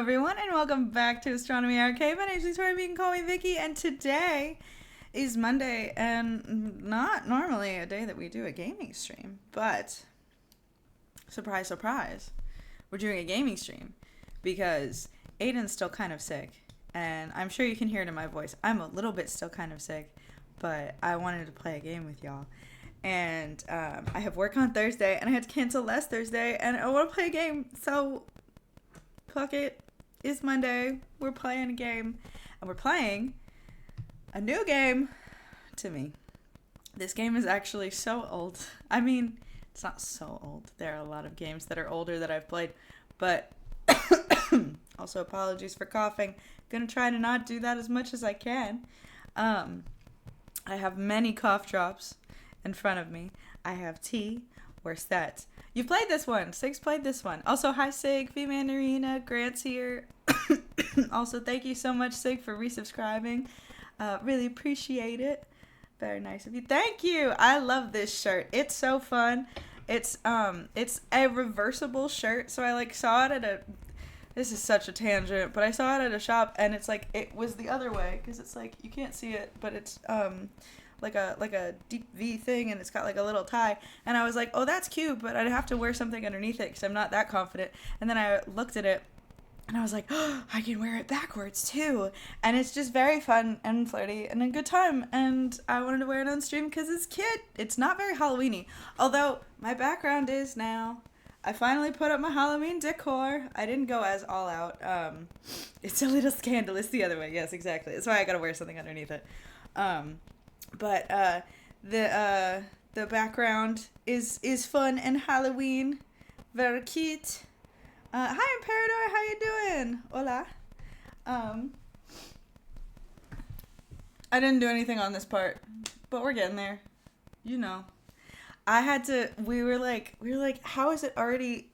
everyone, and welcome back to Astronomy Arcade. My name's Victoria, you can call me Vicky, and today is Monday, and not normally a day that we do a gaming stream, but surprise, surprise, we're doing a gaming stream because Aiden's still kind of sick, and I'm sure you can hear it in my voice. I'm a little bit still kind of sick, but I wanted to play a game with y'all. And I have work on Thursday, and I had to cancel last Thursday, and I want to play a game, so fuck it. It's Monday. We're playing a game, and we're playing a new game to me. This game is actually so old. I mean, it's not so old. There are a lot of games that are older that I've played, but also apologies for coughing. Gonna try to not do that as much as I can. I have many cough drops in front of me. I have tea. Where's that? You played this one. Sig's played this one. Also, hi Sig, V-Mandarina, Grant's here. Also, thank you so much, Sig, for resubscribing. Really appreciate it. Very nice of you. Thank you. I love this shirt. It's so fun. It's a reversible shirt. So I saw it at this is such a tangent, but I saw it at a shop, and it's it was the other way because it's you can't see it, but it's like a deep V thing, and it's got a little tie, and I was like, oh, that's cute, but I'd have to wear something underneath it because I'm not that confident. And then I looked at it, and I was like, oh, I can wear it backwards too, and it's just very fun and flirty and a good time, and I wanted to wear it on stream because it's cute. It's not very Halloween-y, although my background is now. I finally put up my Halloween decor. I didn't go as all out. It's a little scandalous the other way. Yes, exactly. That's why I gotta wear something underneath it. But the background is fun and Halloween. Very cute. Hi, Pereira. How you doing? Hola. I didn't do anything on this part, but we're getting there. You know. We were like, how is it already?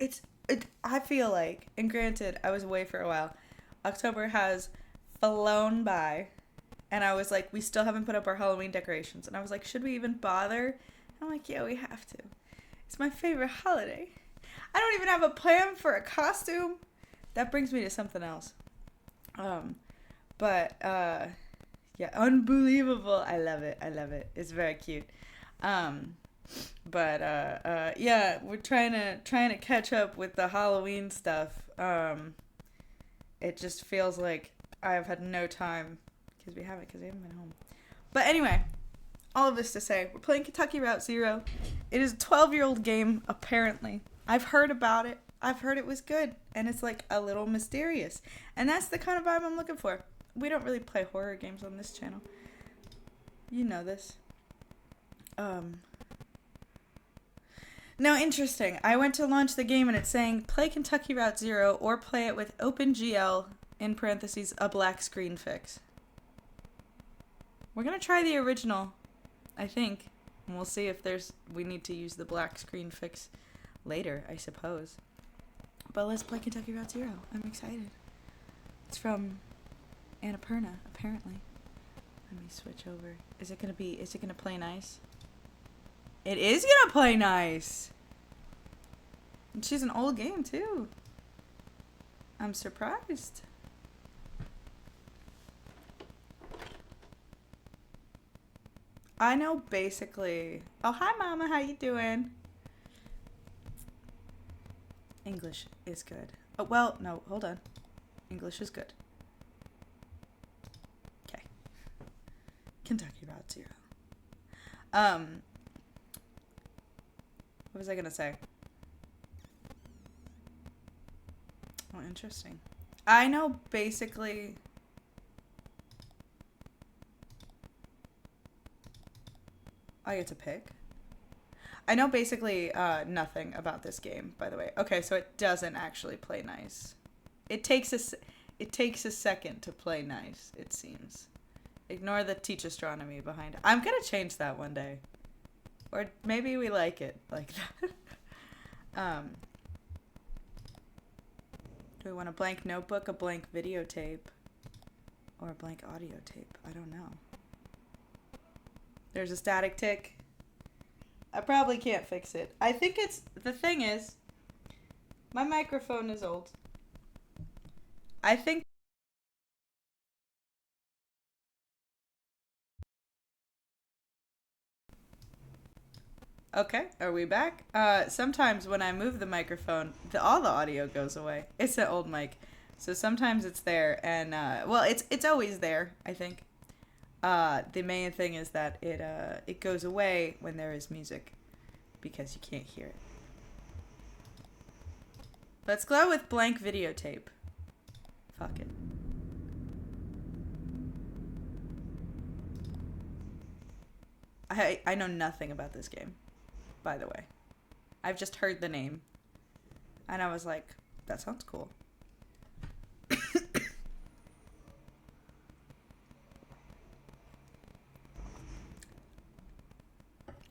I feel like, and granted, I was away for a while. October has flown by. And I was like, we still haven't put up our Halloween decorations. And I was like, should we even bother? I'm like, yeah, we have to. It's my favorite holiday. I don't even have a plan for a costume. That brings me to something else. Yeah, unbelievable. I love it. It's very cute. Yeah, we're trying to catch up with the Halloween stuff. It just feels like I've had no time. Because we haven't been home. But anyway, all of this to say, we're playing Kentucky Route Zero. It is a 12-year-old game, apparently. I've heard about it. I've heard it was good. And it's a little mysterious. And that's the kind of vibe I'm looking for. We don't really play horror games on this channel. You know this. Now, interesting. I went to launch the game and it's saying, play Kentucky Route Zero or play it with OpenGL, in parentheses, a black screen fix. We're going to try the original, I think. And we'll see if we need to use the black screen fix later, I suppose. But let's play Kentucky Route Zero. I'm excited. It's from Annapurna, apparently. Let me switch over. Is it going to play nice? It is going to play nice! And she's an old game, too. I'm surprised. I know basically... Oh, hi, Mama. How you doing? English is good. Oh, well, no. Hold on. English is good. Okay. Kentucky Route Zero. What was I going to say? Oh, interesting. I know basically... I get to pick. I know basically nothing about this game, by the way. Okay, so it doesn't actually play nice. It takes a second to play nice, it seems. Ignore the teach astronomy behind it. I'm gonna change that one day. Or maybe we like it like that. Do we want a blank notebook, a blank videotape, or a blank audio tape? I don't know. There's a static tick. I probably can't fix it. I think the thing is, my microphone is old. I think. Okay, are we back? Sometimes when I move the microphone, all the audio goes away. It's an old mic, so sometimes it's there, and well, it's always there. I think. The main thing is that it goes away when there is music, because you can't hear it. Let's go with blank videotape. Fuck it. I know nothing about this game, by the way. I've just heard the name, and I was like, that sounds cool.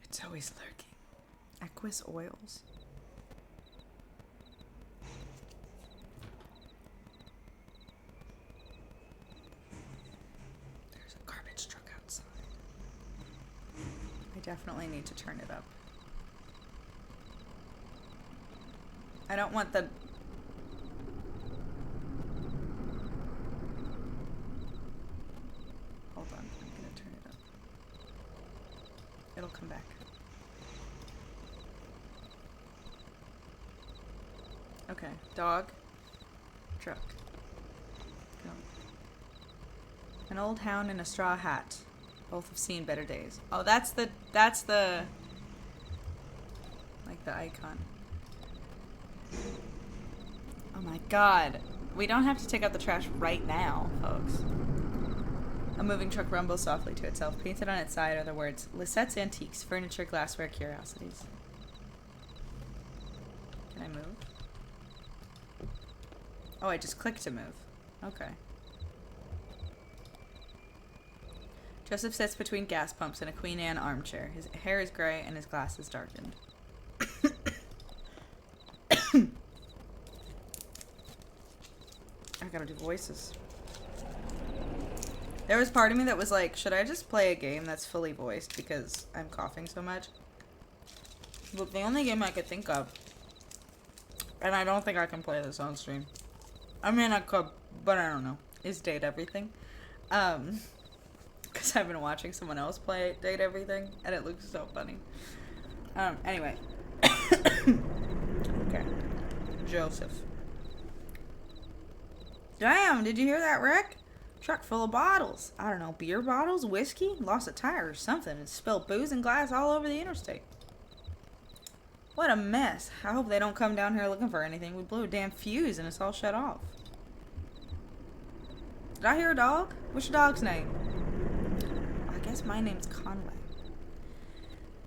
It's always lurking. Equus oils. There's a garbage truck outside. I definitely need to turn it up. I don't want the... Hold on, I'm gonna turn it up. It'll come back. Okay, dog, truck, go. An old hound in a straw hat. Both have seen better days. Oh, that's the, like the icon. Oh my god. We don't have to take out the trash right now, folks. A moving truck rumbles softly to itself. Painted on its side are the words, Lisette's Antiques, Furniture, Glassware, Curiosities. Can I move? Oh, I just clicked to move. Okay. Joseph sits between gas pumps in a Queen Anne armchair. His hair is gray and his glasses darkened. I gotta do voices. There was part of me that was like, should I just play a game that's fully voiced because I'm coughing so much? But the only game I could think of, and I don't think I can play this on stream. I mean, I could, but I don't know, is Date Everything. Because I've been watching someone else play Date Everything, and it looks so funny. Anyway. Okay. Joseph. Damn, did you hear that wreck? Truck full of bottles. I don't know, beer bottles, whiskey, lost a tire or something, and spilled booze and glass all over the interstate. What a mess. I hope they don't come down here looking for anything. We blew a damn fuse and it's all shut off. Did I hear a dog? What's your dog's name? I guess my name's Conway.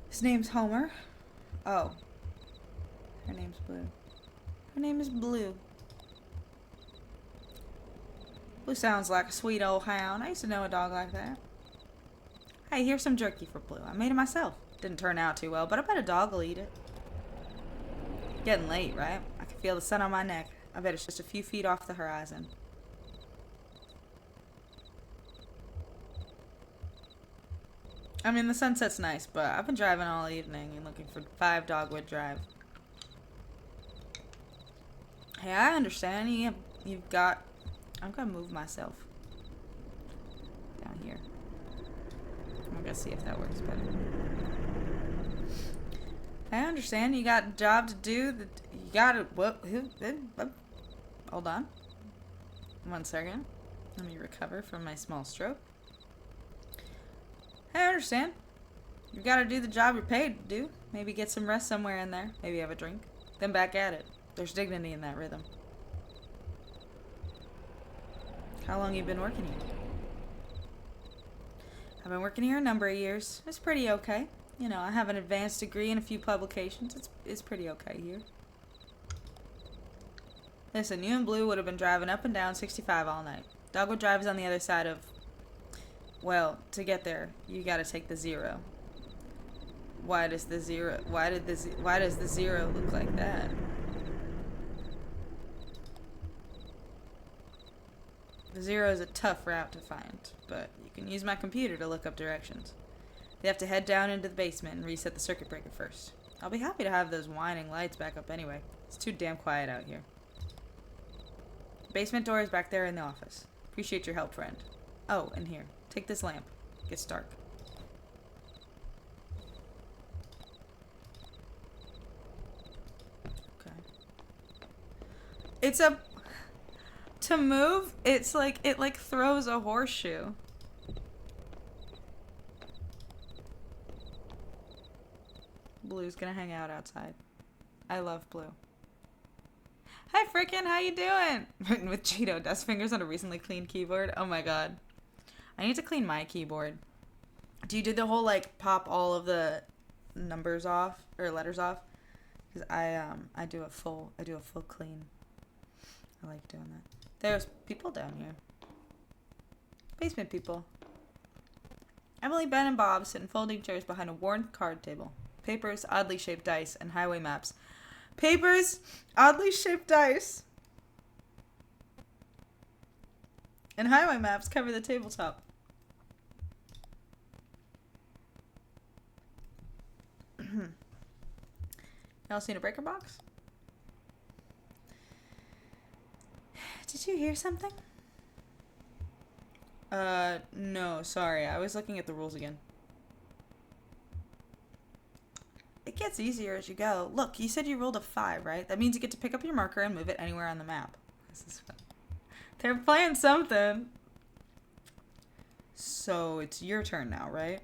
His name's Homer. Oh. Her name's Blue. Her name is Blue. Blue sounds like a sweet old hound. I used to know a dog like that. Hey, here's some jerky for Blue. I made it myself. Didn't turn out too well, but I bet a dog will eat it. Getting late, right? I can feel the sun on my neck. I bet it's just a few feet off the horizon. I mean, the sunset's nice, but I've been driving all evening and looking for 5 Dogwood Drive. Hey, I understand. You've got... I'm gonna move myself down here. I'm gonna see if that works better. I understand you got a job to do. That you gotta. Hold on. 1 second. Let me recover from my small stroke. I understand. You gotta do the job you're paid to do. Maybe get some rest somewhere in there. Maybe have a drink. Then back at it. There's dignity in that rhythm. How long you been working here? I've been working here a number of years. It's pretty okay. You know, I have an advanced degree and a few publications. It's pretty okay here. Listen, you and Blue would have been driving up and down 65 all night. Dogwood Drive is on the other side of... Well, to get there, you gotta take the 0. Why does the 0... Why does the 0 look like that? The 0 is a tough route to find, but you can use my computer to look up directions. You have to head down into the basement and reset the circuit breaker first. I'll be happy to have those whining lights back up anyway. It's too damn quiet out here. Basement door is back there in the office. Appreciate your help, friend. Oh, and here. Take this lamp. It gets dark. Okay. It's a... To move, it's like... It like throws a horseshoe. Blue's gonna hang out outside. I love Blue. Hi, frickin', how you doing? Written with Cheeto dust fingers on a recently cleaned keyboard. Oh my god. I need to clean my keyboard. Do you do the whole, like, pop all of the numbers off, or letters off? Because I do a full clean. I like doing that. There's people down here. Basement people. Emily, Ben, and Bob sit in folding chairs behind a worn card table. Papers, oddly shaped dice, and highway maps. Papers, oddly shaped dice, and highway maps cover the tabletop. Y'all seen a breaker box? Did you hear something? No, sorry. I was looking at the rules again. It gets easier as you go. Look, you said you rolled a 5, right? That means you get to pick up your marker and move it anywhere on the map. This is fun. They're playing something. So, it's your turn now, right?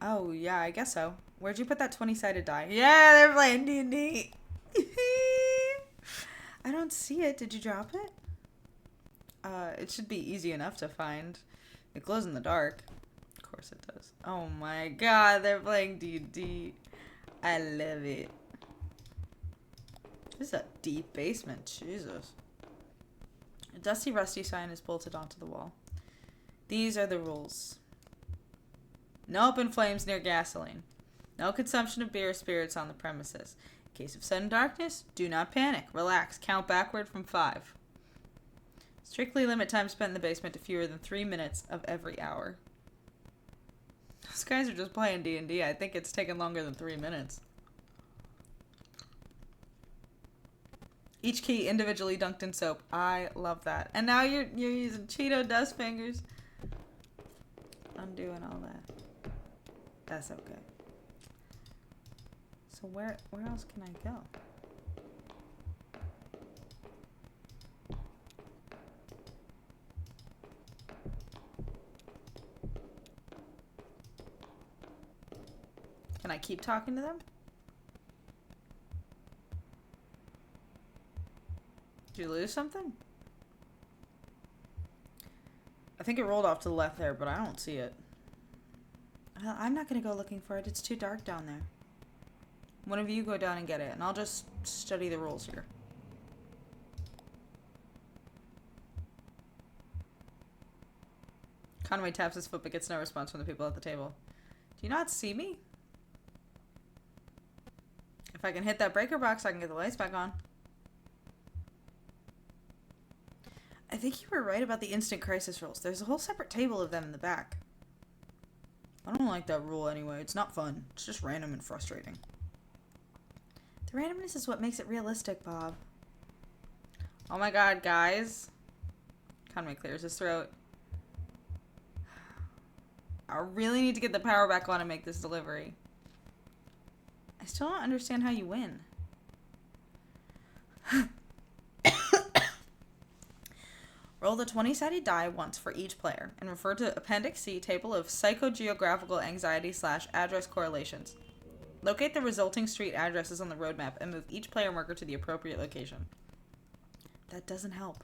Oh, yeah, I guess so. Where'd you put that 20-sided die? Yeah, they're playing D&D. I don't see it. Did you drop it? It should be easy enough to find. It glows in the dark. Of course it does. Oh my god, they're playing D&D. I love it. This is a deep basement. Jesus. A dusty, rusty sign is bolted onto the wall. These are the rules. No open flames near gasoline. No consumption of beer or spirits on the premises. In case of sudden darkness, do not panic. Relax. Count backward from 5. Strictly limit time spent in the basement to fewer than 3 minutes of every hour. Those guys are just playing D&D. I think it's taken longer than 3 minutes. Each key individually dunked in soap. I love that. And now you're using Cheeto dust fingers. Undoing all that. That's okay. So where else can I go? Can I keep talking to them? Did you lose something? I think it rolled off to the left there, but I don't see it. I'm not going to go looking for it. It's too dark down there. One of you go down and get it, and I'll just study the rules here. Conway taps his foot but gets no response from the people at the table. Do you not see me? If I can hit that breaker box, I can get the lights back on. I think you were right about the instant crisis rules. There's a whole separate table of them in the back. I don't like that rule anyway. It's not fun. It's just random and frustrating. The randomness is what makes it realistic, Bob. Oh my god, guys. Conway clears his throat. I really need to get the power back on and make this delivery. I still don't understand how you win. Roll the 20-sided die once for each player and refer to Appendix C, Table of Psychogeographical Anxiety/Address Correlations. Locate the resulting street addresses on the road map and move each player marker to the appropriate location. That doesn't help.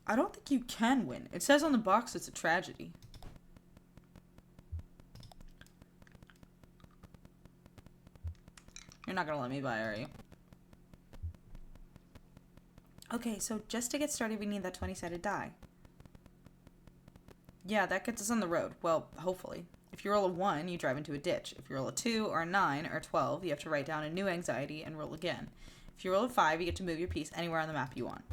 I don't think you can win. It says on the box it's a tragedy. You're not gonna let me buy, are you? Okay, so just to get started, we need that 20-sided die. Yeah, that gets us on the road. Well, hopefully. If you roll a 1, you drive into a ditch. If you roll a 2 or a 9 or 12, you have to write down a new anxiety and roll again. If you roll a 5, you get to move your piece anywhere on the map you want.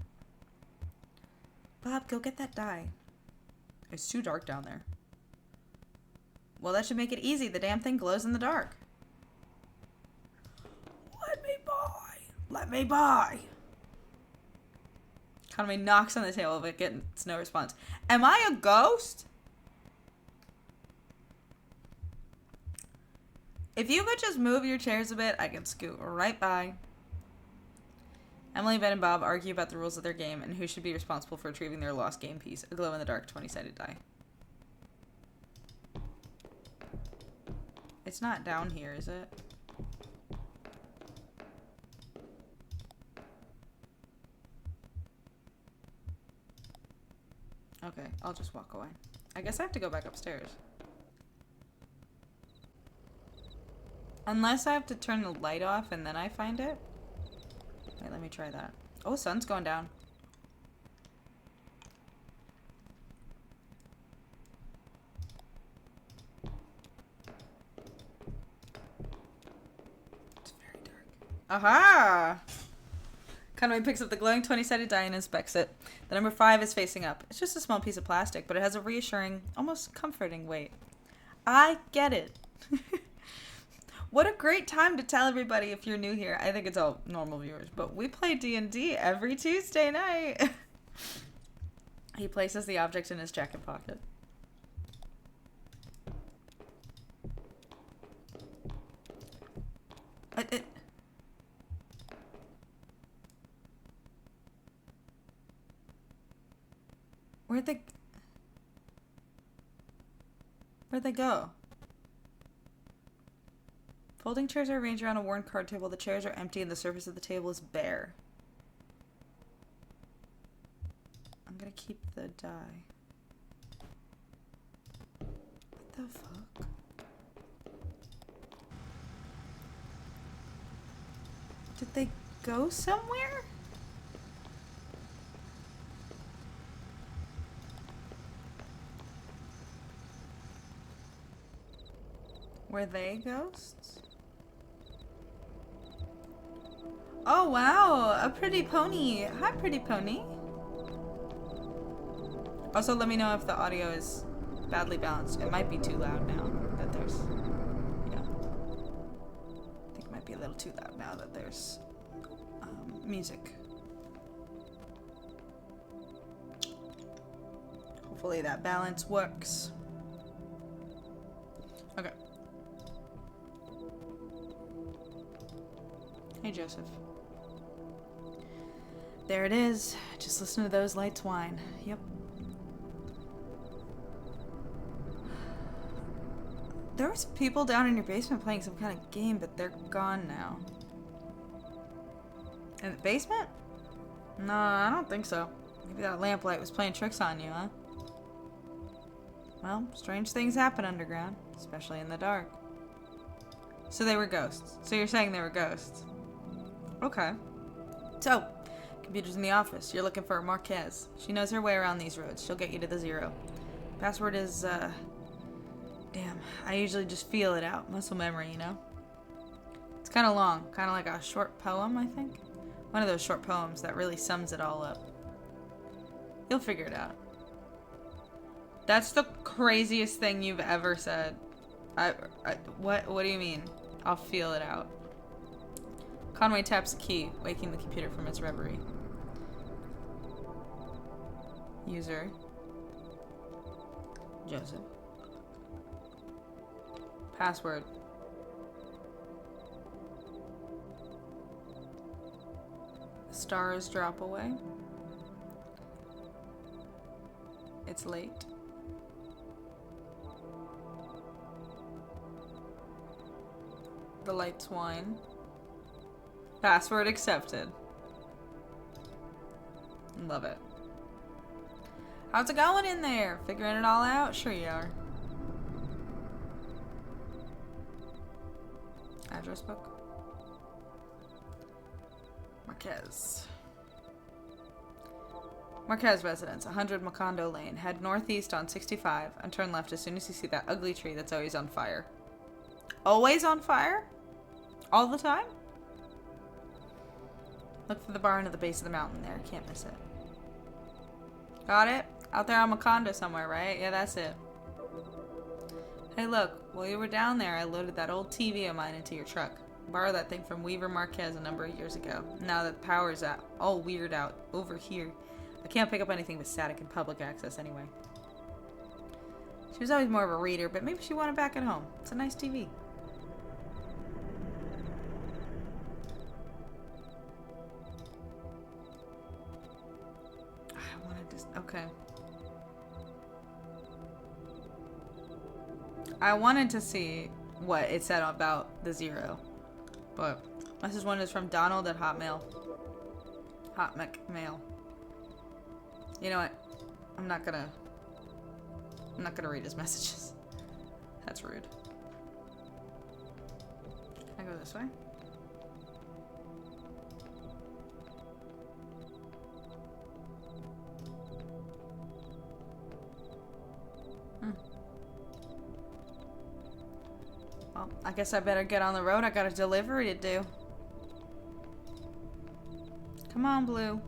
Bob, go get that die. It's too dark down there. Well, that should make it easy. The damn thing glows in the dark. Let me buy. Let me buy. Conway knocks on the table, but gets no response. Am I a ghost? If you could just move your chairs a bit, I can scoot right by. Emily, Ben, and Bob argue about the rules of their game and who should be responsible for retrieving their lost game piece, a glow-in-the-dark 20-sided die. It's not down here, is it? Okay, I'll just walk away. I guess I have to go back upstairs. Unless I have to turn the light off and then I find it. Wait, let me try that. Oh, sun's going down. It's very dark. Aha! Conway picks up the glowing 20-sided die and inspects it. The number 5 is facing up. It's just a small piece of plastic, but it has a reassuring, almost comforting weight. I get it. What a great time to tell everybody if you're new here. I think it's all normal viewers, but we play D&D every Tuesday night. He places the object in his jacket pocket. Where'd they go? Folding chairs are arranged around a worn card table. The chairs are empty and the surface of the table is bare. I'm gonna keep the die. What the fuck? Did they go somewhere? Were they ghosts? Oh wow, a pretty pony. Hi, pretty pony. Also, let me know if the audio is badly balanced. It might be too loud now that there's... Yeah. I think it might be a little too loud now that there's music. Hopefully that balance works. Okay. Hey, Joseph. There it is. Just listen to those lights whine. Yep. There were some people down in your basement playing some kind of game, but they're gone now. In the basement? No, I don't think so. Maybe that lamplight was playing tricks on you, huh? Well, strange things happen underground, especially in the dark. So they were ghosts. So you're saying they were ghosts? Okay. So, computer's in the office. You're looking for Marquez. She knows her way around these roads. She'll get you to the 0. Password is, damn. I usually just feel it out. Muscle memory, you know? It's kind of long. Kind of like a short poem, I think. One of those short poems that really sums it all up. You'll figure it out. That's the craziest thing you've ever said. What do you mean? I'll feel it out. Conway taps a key, waking the computer from its reverie. User. Joseph. Password. Stars drop away. It's late. The lights whine. Password accepted. Love it. How's it going in there? Figuring it all out? Sure you are. Address book. Marquez. Marquez residence, 100 Macondo Lane. Head northeast on 65 and turn left as soon as you see that ugly tree that's always on fire. Always on fire? All the time? Look for the barn at the base of the mountain there. Can't miss it. Got it? Out there on Macondo somewhere, right? Yeah, that's it. Hey, look. While you were down there, I loaded that old TV of mine into your truck. Borrowed that thing from Weaver Marquez a number of years ago. Now that the power's all weird out over here, I can't pick up anything but static in public access anyway. She was always more of a reader, but maybe she wanted back at home. It's a nice TV. I wanted to... Okay. I wanted to see what it said about the 0. But this one is from Donald at Hotmail. Hotmail. You know what? I'm not gonna read his messages. That's rude. Can I go this way? Well, I guess I better get on the road. I got a delivery to do. Come on, Blue.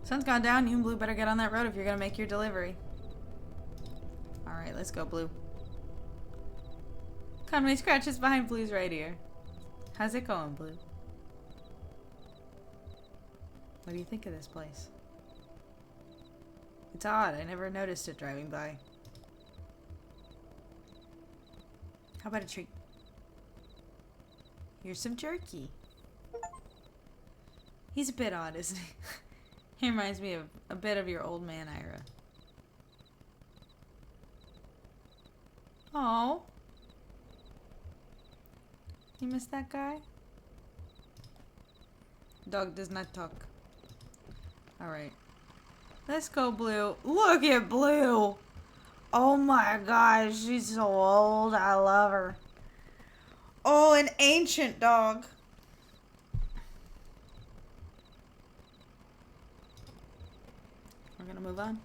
Sun's gone down. You and Blue better get on that road if you're gonna make your delivery. Alright, let's go, Blue. Conway scratches behind Blue's right ear. How's it going, Blue? What do you think of this place? It's odd. I never noticed it driving by. How about a treat? Here's some jerky. He's a bit odd, isn't he? He reminds me of a bit of your old man, Ira. Oh. You miss that guy? Dog does not talk. Alright. Let's go, Blue. Look at Blue! Oh my gosh, she's so old. I love her. Oh, an ancient dog. We're gonna move on.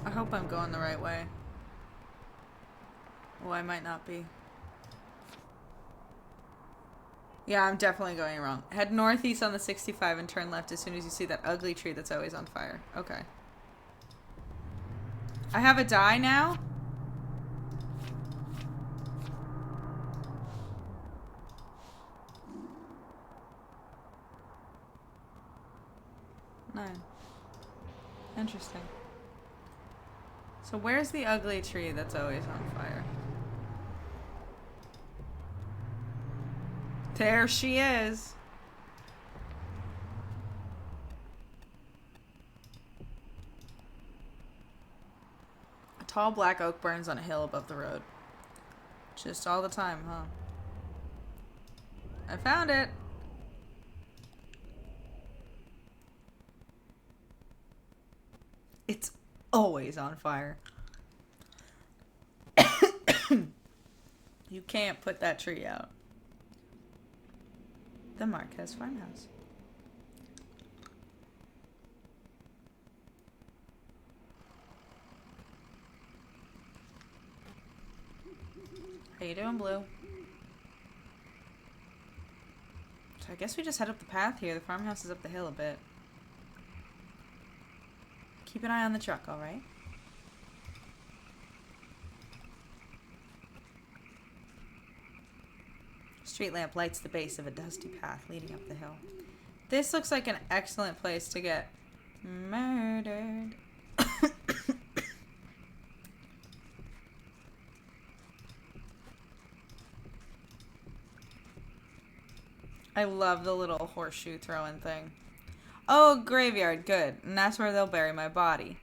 I hope I'm going the right way. Oh, I might not be. Yeah, I'm definitely going wrong. Head northeast on the 65 and turn left as soon as you see that ugly tree that's always on fire. Okay. I have a die now? No. Interesting. So where's the ugly tree that's always on fire? There she is. A tall black oak burns on a hill above the road. Just all the time, huh? I found it. It's always on fire. You can't put that tree out. The Marquez farmhouse. How you doing, Blue? So I guess we just head up the path here. The farmhouse is up the hill a bit. Keep an eye on the truck, alright? Street lamp lights the base of a dusty path leading up the hill. This looks like an excellent place to get murdered. I love the little horseshoe throwing thing. Oh, graveyard, good. And that's where they'll bury my body.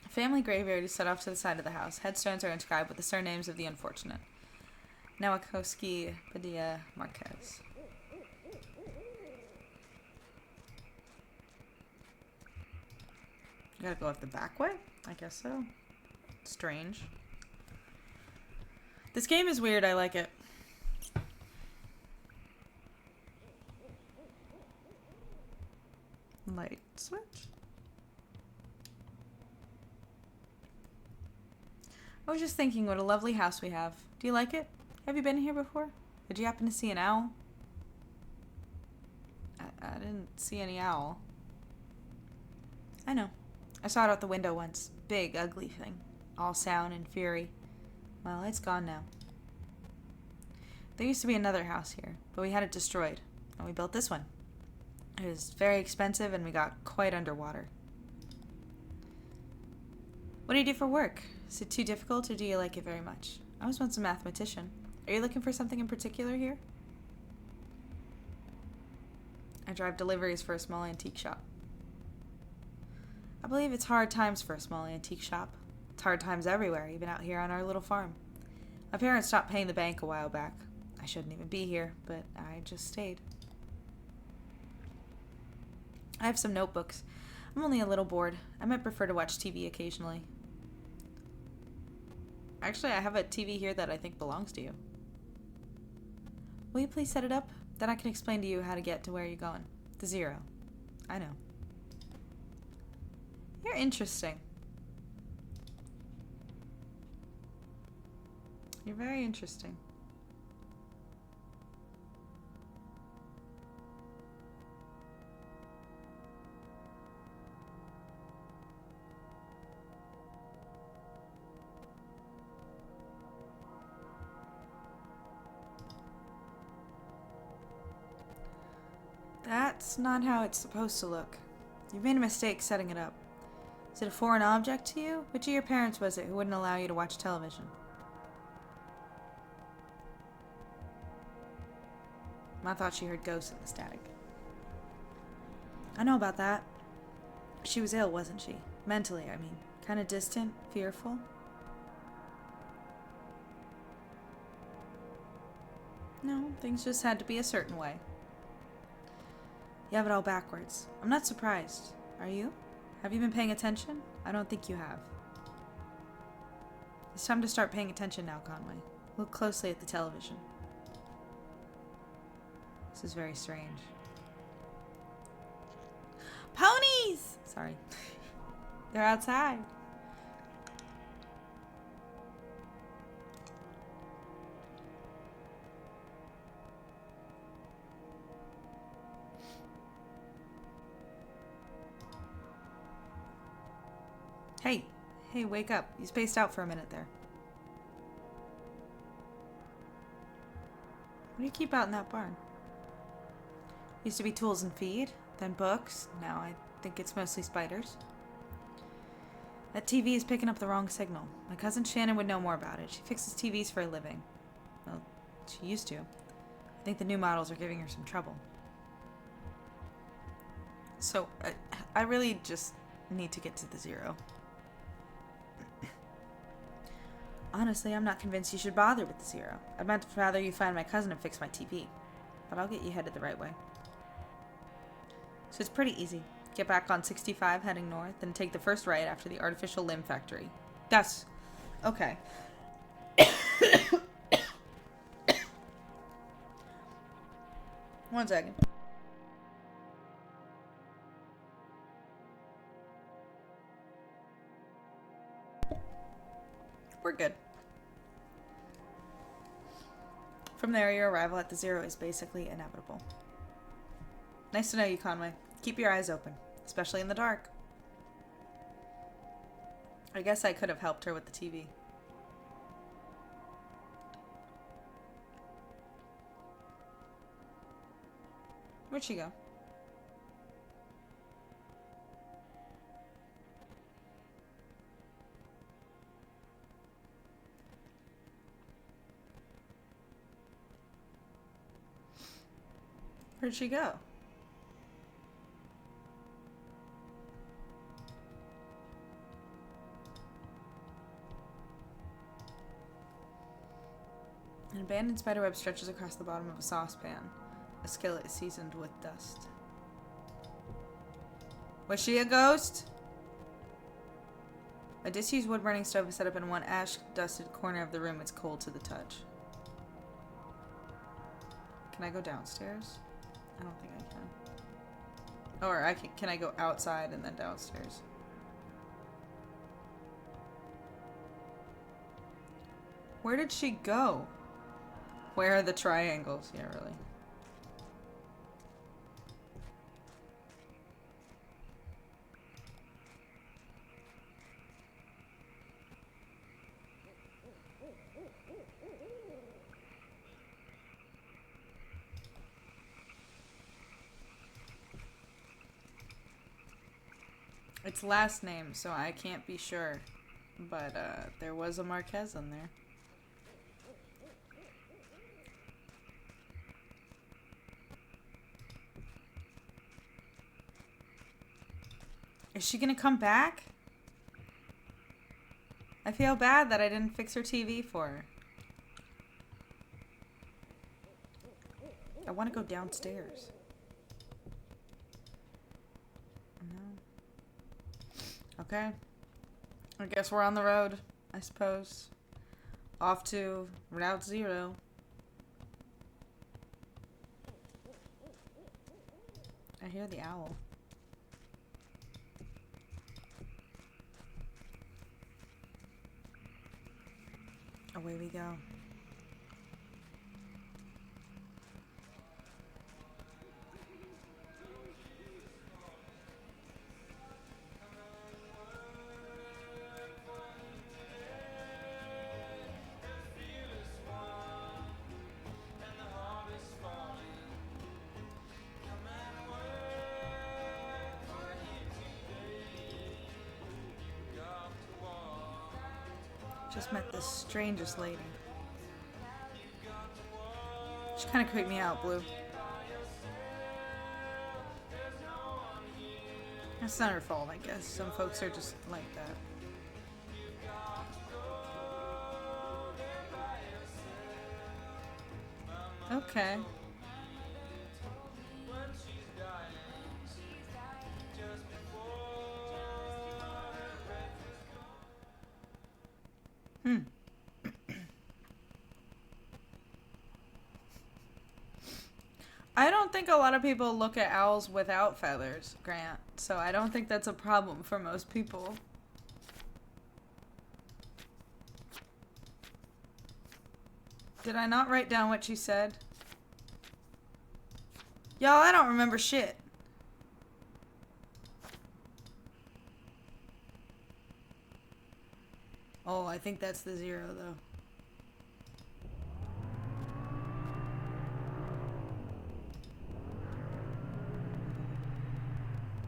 A family graveyard is set off to the side of the house. Headstones are inscribed with the surnames of the unfortunate. Nowakowski, Padilla, Marquez. You gotta go up the back way? I guess so. Strange. This game is weird. I like it. Light switch. I was just thinking what a lovely house we have. Do you like it? Have you been here before? Did you happen to see an owl? didn't see any owl. I know. I saw it out the window once. Big, ugly thing. All sound and fury. Well, it's gone now. There used to be another house here, but we had it destroyed, and we built this one. It was very expensive, and we got quite underwater. What do you do for work? Is it too difficult, or do you like it very much? I was once a mathematician. Are you looking for something in particular here? I drive deliveries for a small antique shop. I believe it's hard times for a small antique shop. It's hard times everywhere, even out here on our little farm. My parents stopped paying the bank a while back. I shouldn't even be here, but I just stayed. I have some notebooks. I'm only a little bored. I might prefer to watch TV occasionally. Actually, I have a TV here that I think belongs to you. Will you please set it up? Then I can explain to you how to get to where you're going. The Zero. I know. You're interesting. You're very interesting. That's not how it's supposed to look. You've made a mistake setting it up. Is it a foreign object to you? Which of your parents was it who wouldn't allow you to watch television? I thought she heard ghosts in the static. I know about that. She was ill, wasn't she? Mentally, I mean. Kind of distant, fearful. No, things just had to be a certain way. You have it all backwards. I'm not surprised. Are you? Have you been paying attention? I don't think you have. It's time to start paying attention now, Conway. Look closely at the television. This is very strange. Ponies! Sorry. They're outside. Hey, wake up. You spaced out for a minute there. What do you keep out in that barn? Used to be tools and feed, then books. Now I think it's mostly spiders. That TV is picking up the wrong signal. My cousin Shannon would know more about it. She fixes TVs for a living. Well, she used to. I think the new models are giving her some trouble. So, I really just need to get to the Zero. Honestly, I'm not convinced you should bother with the Zero. I'd much rather you find my cousin and fix my TV. But I'll get you headed the right way. So it's pretty easy. Get back on 65 heading north, and take the first right after the artificial limb factory. That's... okay. One second. We're good. From there, your arrival at the Zero is basically inevitable. Nice to know you, Conway. Keep your eyes open, especially in the dark. I guess I could have helped her with the TV. Where'd she go? Where'd she go? An abandoned spiderweb stretches across the bottom of a saucepan. A skillet is seasoned with dust. Was she a ghost? A disused wood-burning stove is set up in one ash-dusted corner of the room. It's cold to the touch. Can I go downstairs? I don't think I can. Or can I go outside and then downstairs? Where did she go? Where are the triangles? Yeah, really. It's last name, so I can't be sure. But there was a Marquez in there. Is she gonna come back? I feel bad that I didn't fix her TV for her. I want to go downstairs. No. Okay. I guess we're on the road, I suppose. Off to Route 0. I hear the owl. Away we go. Just met the strangest lady. She kind of creeped me out, Blue. That's not her fault, I guess. Some folks are just like that. Okay. I don't think a lot of people look at owls without feathers, Grant. So I don't think that's a problem for most people. Did I not write down what she said? Y'all, I don't remember shit. Oh, I think that's the 0, though.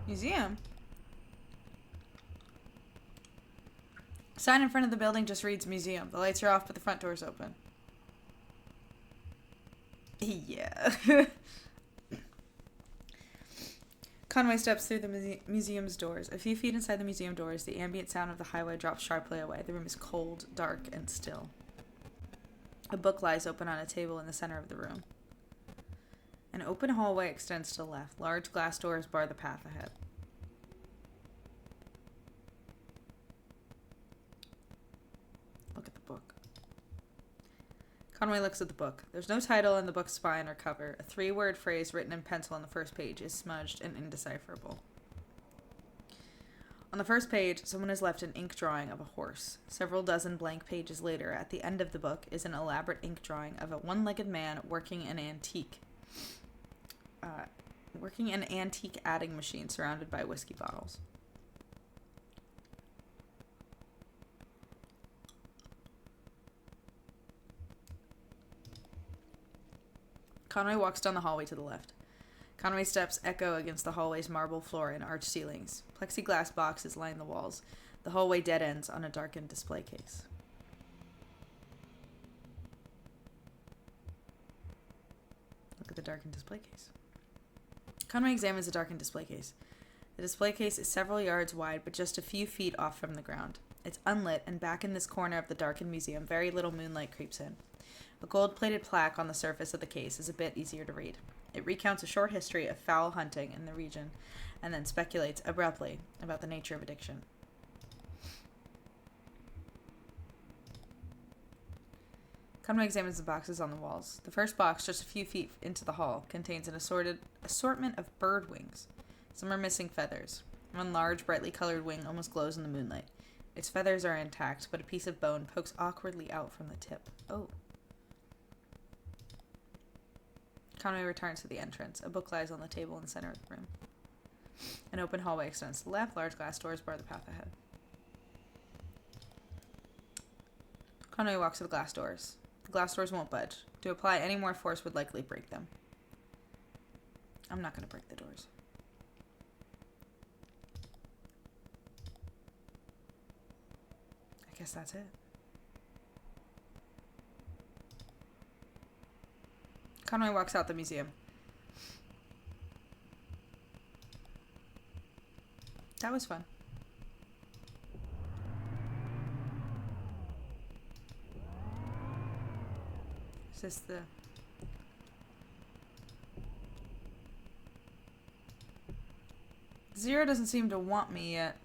Museum? Sign in front of the building just reads museum. The lights are off, but the front door's open. Yeah. Conway steps through the museum's doors. A few feet inside the museum doors, the ambient sound of the highway drops sharply away. The room is cold, dark, and still. A book lies open on a table in the center of the room. An open hallway extends to the left. Large glass doors bar the path ahead. Look at the book. Conway looks at the book. There's no title in the book's spine or cover. A 3-word phrase written in pencil on the first page is smudged and indecipherable. On the first page, someone has left an ink drawing of a horse. Several dozen blank pages later, at the end of the book, is an elaborate ink drawing of a one-legged man working an antique adding machine surrounded by whiskey bottles. Conway walks down the hallway to the left. Conway's steps echo against the hallway's marble floor and arched ceilings. Plexiglass boxes line the walls. The hallway dead ends on a darkened display case. Look at the darkened display case. Conway examines the darkened display case. The display case is several yards wide, but just a few feet off from the ground. It's unlit, and back in this corner of the darkened museum, very little moonlight creeps in. A gold-plated plaque on the surface of the case is a bit easier to read. It recounts a short history of fowl hunting in the region, and then speculates abruptly about the nature of addiction. Conway examines the boxes on the walls. The first box, just a few feet into the hall, contains an assortment of bird wings. Some are missing feathers. One large, brightly colored wing almost glows in the moonlight. Its feathers are intact, but a piece of bone pokes awkwardly out from the tip. Oh. Conway returns to the entrance. A book lies on the table in the center of the room. An open hallway extends to the left. Large glass doors bar the path ahead. Conway walks to the glass doors. The glass doors won't budge. To apply any more force would likely break them. I'm not going to break the doors. guess that's it. Conway walks out the museum. That was fun. Is this the... Zero doesn't seem to want me yet.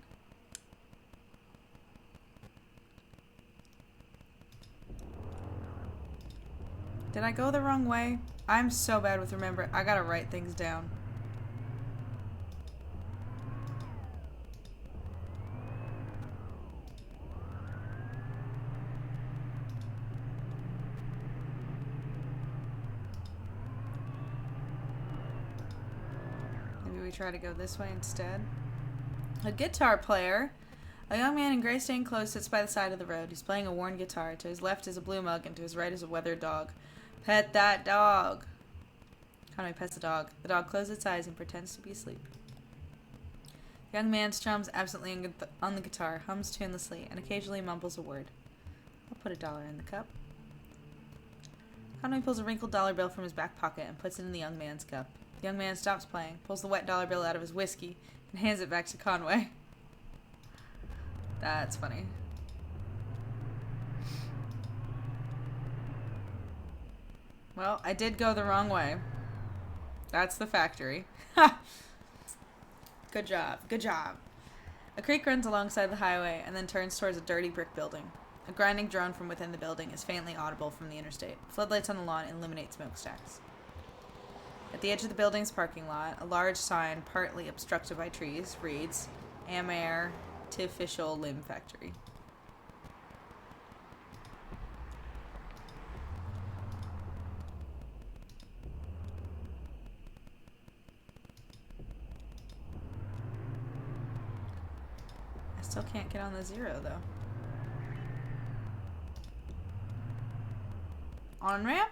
Did I go the wrong way? I'm so bad with remembering. I gotta write things down. Maybe we try to go this way instead. A guitar player. A young man in gray stained clothes sits by the side of the road. He's playing a worn guitar. To his left is a blue mug, and to his right is a weathered dog. Pet that dog. Conway pets the dog. The dog closes its eyes and pretends to be asleep. The young man strums absently on the guitar, hums tunelessly, and occasionally mumbles a word. I'll put $1 in the cup. Conway pulls a wrinkled dollar bill from his back pocket and puts it in the young man's cup. The young man stops playing, pulls the wet dollar bill out of his whiskey, and hands it back to Conway. That's funny. Well, I did go the wrong way. That's the factory. Ha! Good job. Good job. A creek runs alongside the highway and then turns towards a dirty brick building. A grinding drone from within the building is faintly audible from the interstate. Floodlights on the lawn illuminate smokestacks. At the edge of the building's parking lot, a large sign, partly obstructed by trees, reads, Amer Artificial Limb Factory. I still can't get on the zero, though. On-ramp?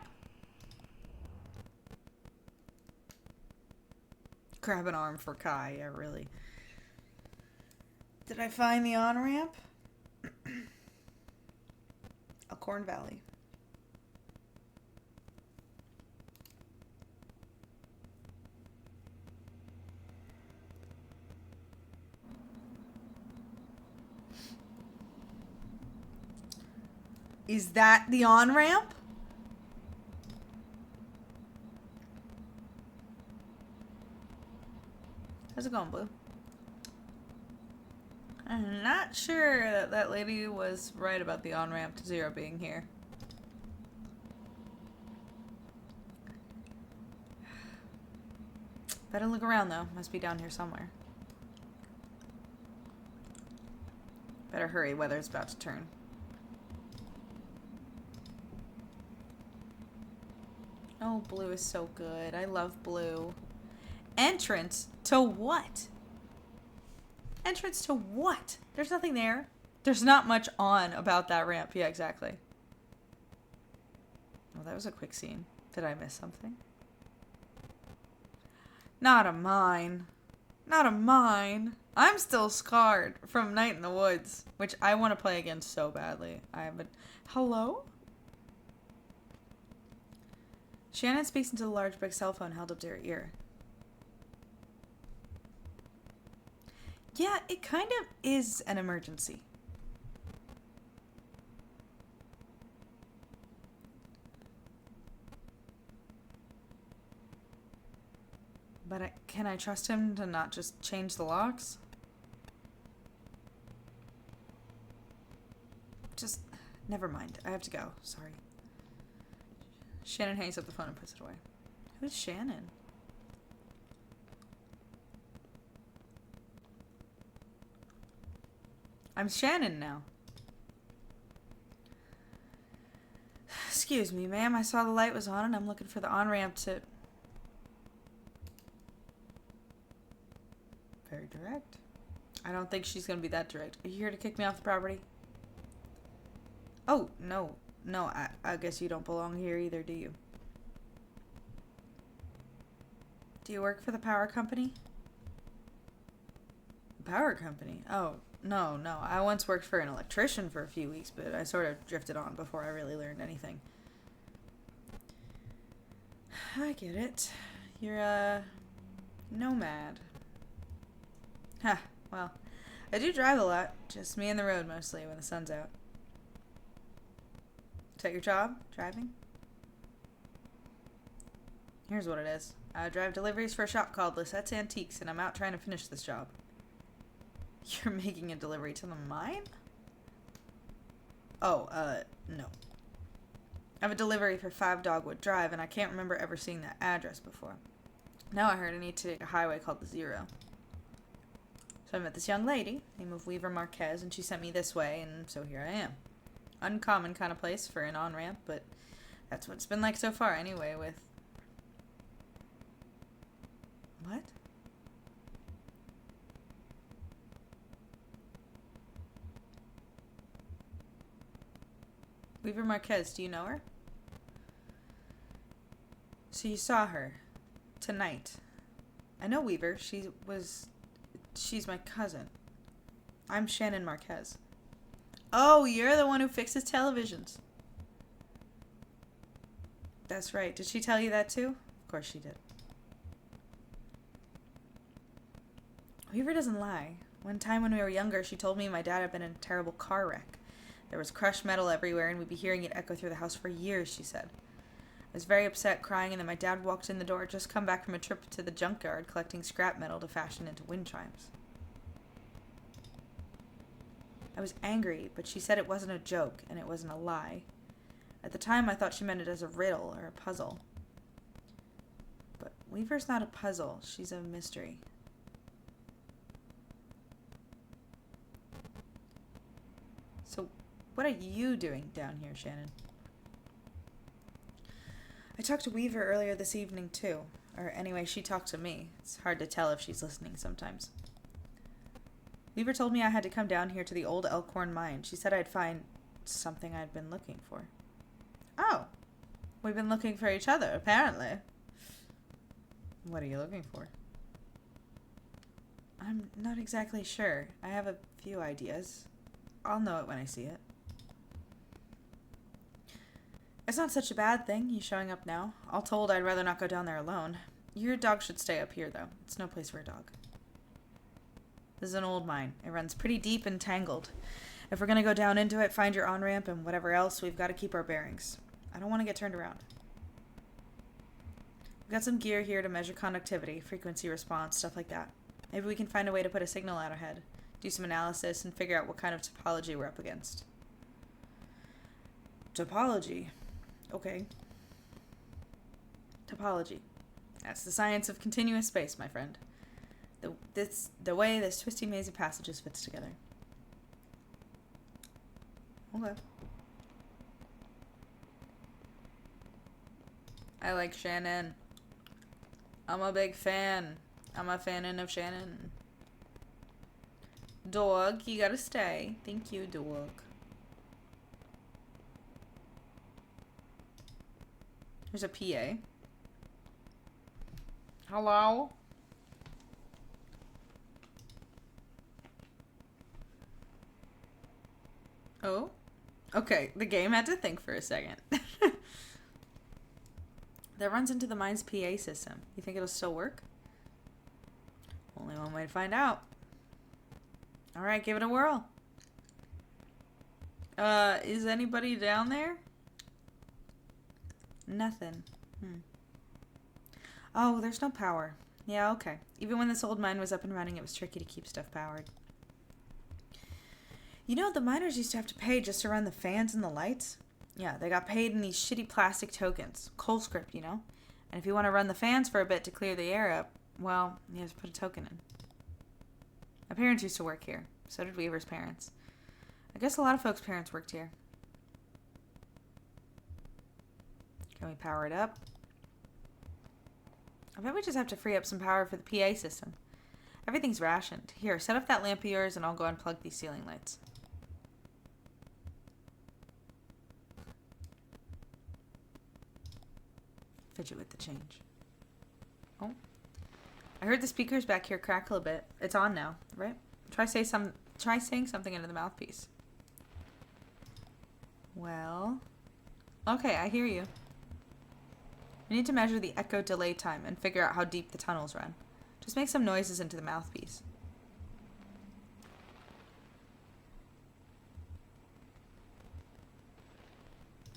Grab an arm for Kai, yeah, really. Did I find the on-ramp? Elkhorn Valley. Is that the on-ramp? How's it going, Blue? I'm not sure that that lady was right about the on-ramp to zero being here. Better look around, though. Must be down here somewhere. Better hurry, weather's about to turn. Oh, Blue is so good. I love Blue. Entrance to what? Entrance to what? There's nothing there. There's not much on about that ramp. Yeah, exactly. Oh, that was a quick scene. Did I miss something? Not a mine. Not a mine. I'm still scarred from Night in the Woods, which I want to play again so badly. I haven't... Hello? Shannon speaks into the large brick cell phone held up to her ear. Yeah, it kind of is an emergency. But can I trust him to not just change the locks? Just, never mind. I have to go. Sorry. Shannon hangs up the phone and puts it away. Who's Shannon? I'm Shannon now. Excuse me, ma'am. I saw the light was on and I'm looking for the on-ramp to... Very direct. I don't think she's going to be that direct. Are you here to kick me off the property? Oh, no. No, I guess you don't belong here either, do you? Do you work for the power company? Power company? Oh, No, no. I once worked for an electrician for a few weeks, but I sort of drifted on before I really learned anything. I get it. You're a nomad. Huh, well, I do drive a lot. Just me and the road mostly when the sun's out. Is that your job? Driving? Here's what it is. I drive deliveries for a shop called Lisette's Antiques, and I'm out trying to finish this job. You're making a delivery to the mine? Oh, no. I have a delivery for 5 Dogwood Drive, and I can't remember ever seeing that address before. Now I heard I need to take a highway called the Zero. So I met this young lady, name of Weaver Marquez, and she sent me this way, and so here I am. Uncommon kind of place for an on-ramp, but that's what it's been like so far anyway with... What? Weaver Marquez, do you know her? So you saw her tonight. I know Weaver. She's my cousin. I'm Shannon Marquez. Oh, you're the one who fixes televisions. That's right. Did she tell you that too? Of course she did. Weaver doesn't lie. One time when we were younger, she told me my dad had been in a terrible car wreck. There was crushed metal everywhere, and we'd be hearing it echo through the house for years, she said. I was very upset, crying, and then my dad walked in the door, just come back from a trip to the junkyard, collecting scrap metal to fashion into wind chimes. I was angry, but she said it wasn't a joke, and it wasn't a lie. At the time, I thought she meant it as a riddle or a puzzle. But Weaver's not a puzzle. She's a mystery. So, what are you doing down here, Shannon? I talked to Weaver earlier this evening, too. Or anyway, she talked to me. It's hard to tell if she's listening sometimes. Weaver told me I had to come down here to the old Elkhorn mine. She said I'd find something I'd been looking for. Oh, we've been looking for each other, apparently. What are you looking for? I'm not exactly sure. I have a few ideas. I'll know it when I see it. It's not such a bad thing, you showing up now. All told, I'd rather not go down there alone. Your dog should stay up here, though. It's no place for a dog. This is an old mine. It runs pretty deep and tangled. If we're going to go down into it, find your on-ramp and whatever else, we've got to keep our bearings. I don't want to get turned around. We've got some gear here to measure conductivity, frequency response, stuff like that. Maybe we can find a way to put a signal out ahead, do some analysis, and figure out what kind of topology we're up against. Topology? Okay. Topology. That's the science of continuous space, my friend. The way this twisty maze of passages fits together. Okay. I like Shannon. I'm a big fan. I'm a fanin of Shannon. Dog, you gotta stay. Thank you, dog. There's a PA. Hello? Oh? Okay, the game had to think for a second. That runs into the mine's PA system. You think it'll still work? Only one way to find out. Alright, give it a whirl. Is anybody down there? Nothing. Oh, there's no power. Yeah, okay. Even when this old mine was up and running, it was tricky to keep stuff powered. You know, the miners used to have to pay just to run the fans and the lights. Yeah, they got paid in these shitty plastic tokens. Coal script, you know? And if you want to run the fans for a bit to clear the air up, well, you have to put a token in. My parents used to work here. So did Weaver's parents. I guess a lot of folks' parents worked here. Can we power it up? I bet we just have to free up some power for the PA system. Everything's rationed. Here, set up that lamp of yours and I'll go unplug these ceiling lights. Fidget with the change. Oh. I heard the speakers back here crackle a bit. It's on now, right? Try say Try saying something into the mouthpiece. Well... Okay, I hear you. We need to measure the echo delay time and figure out how deep the tunnels run. Just make some noises into the mouthpiece.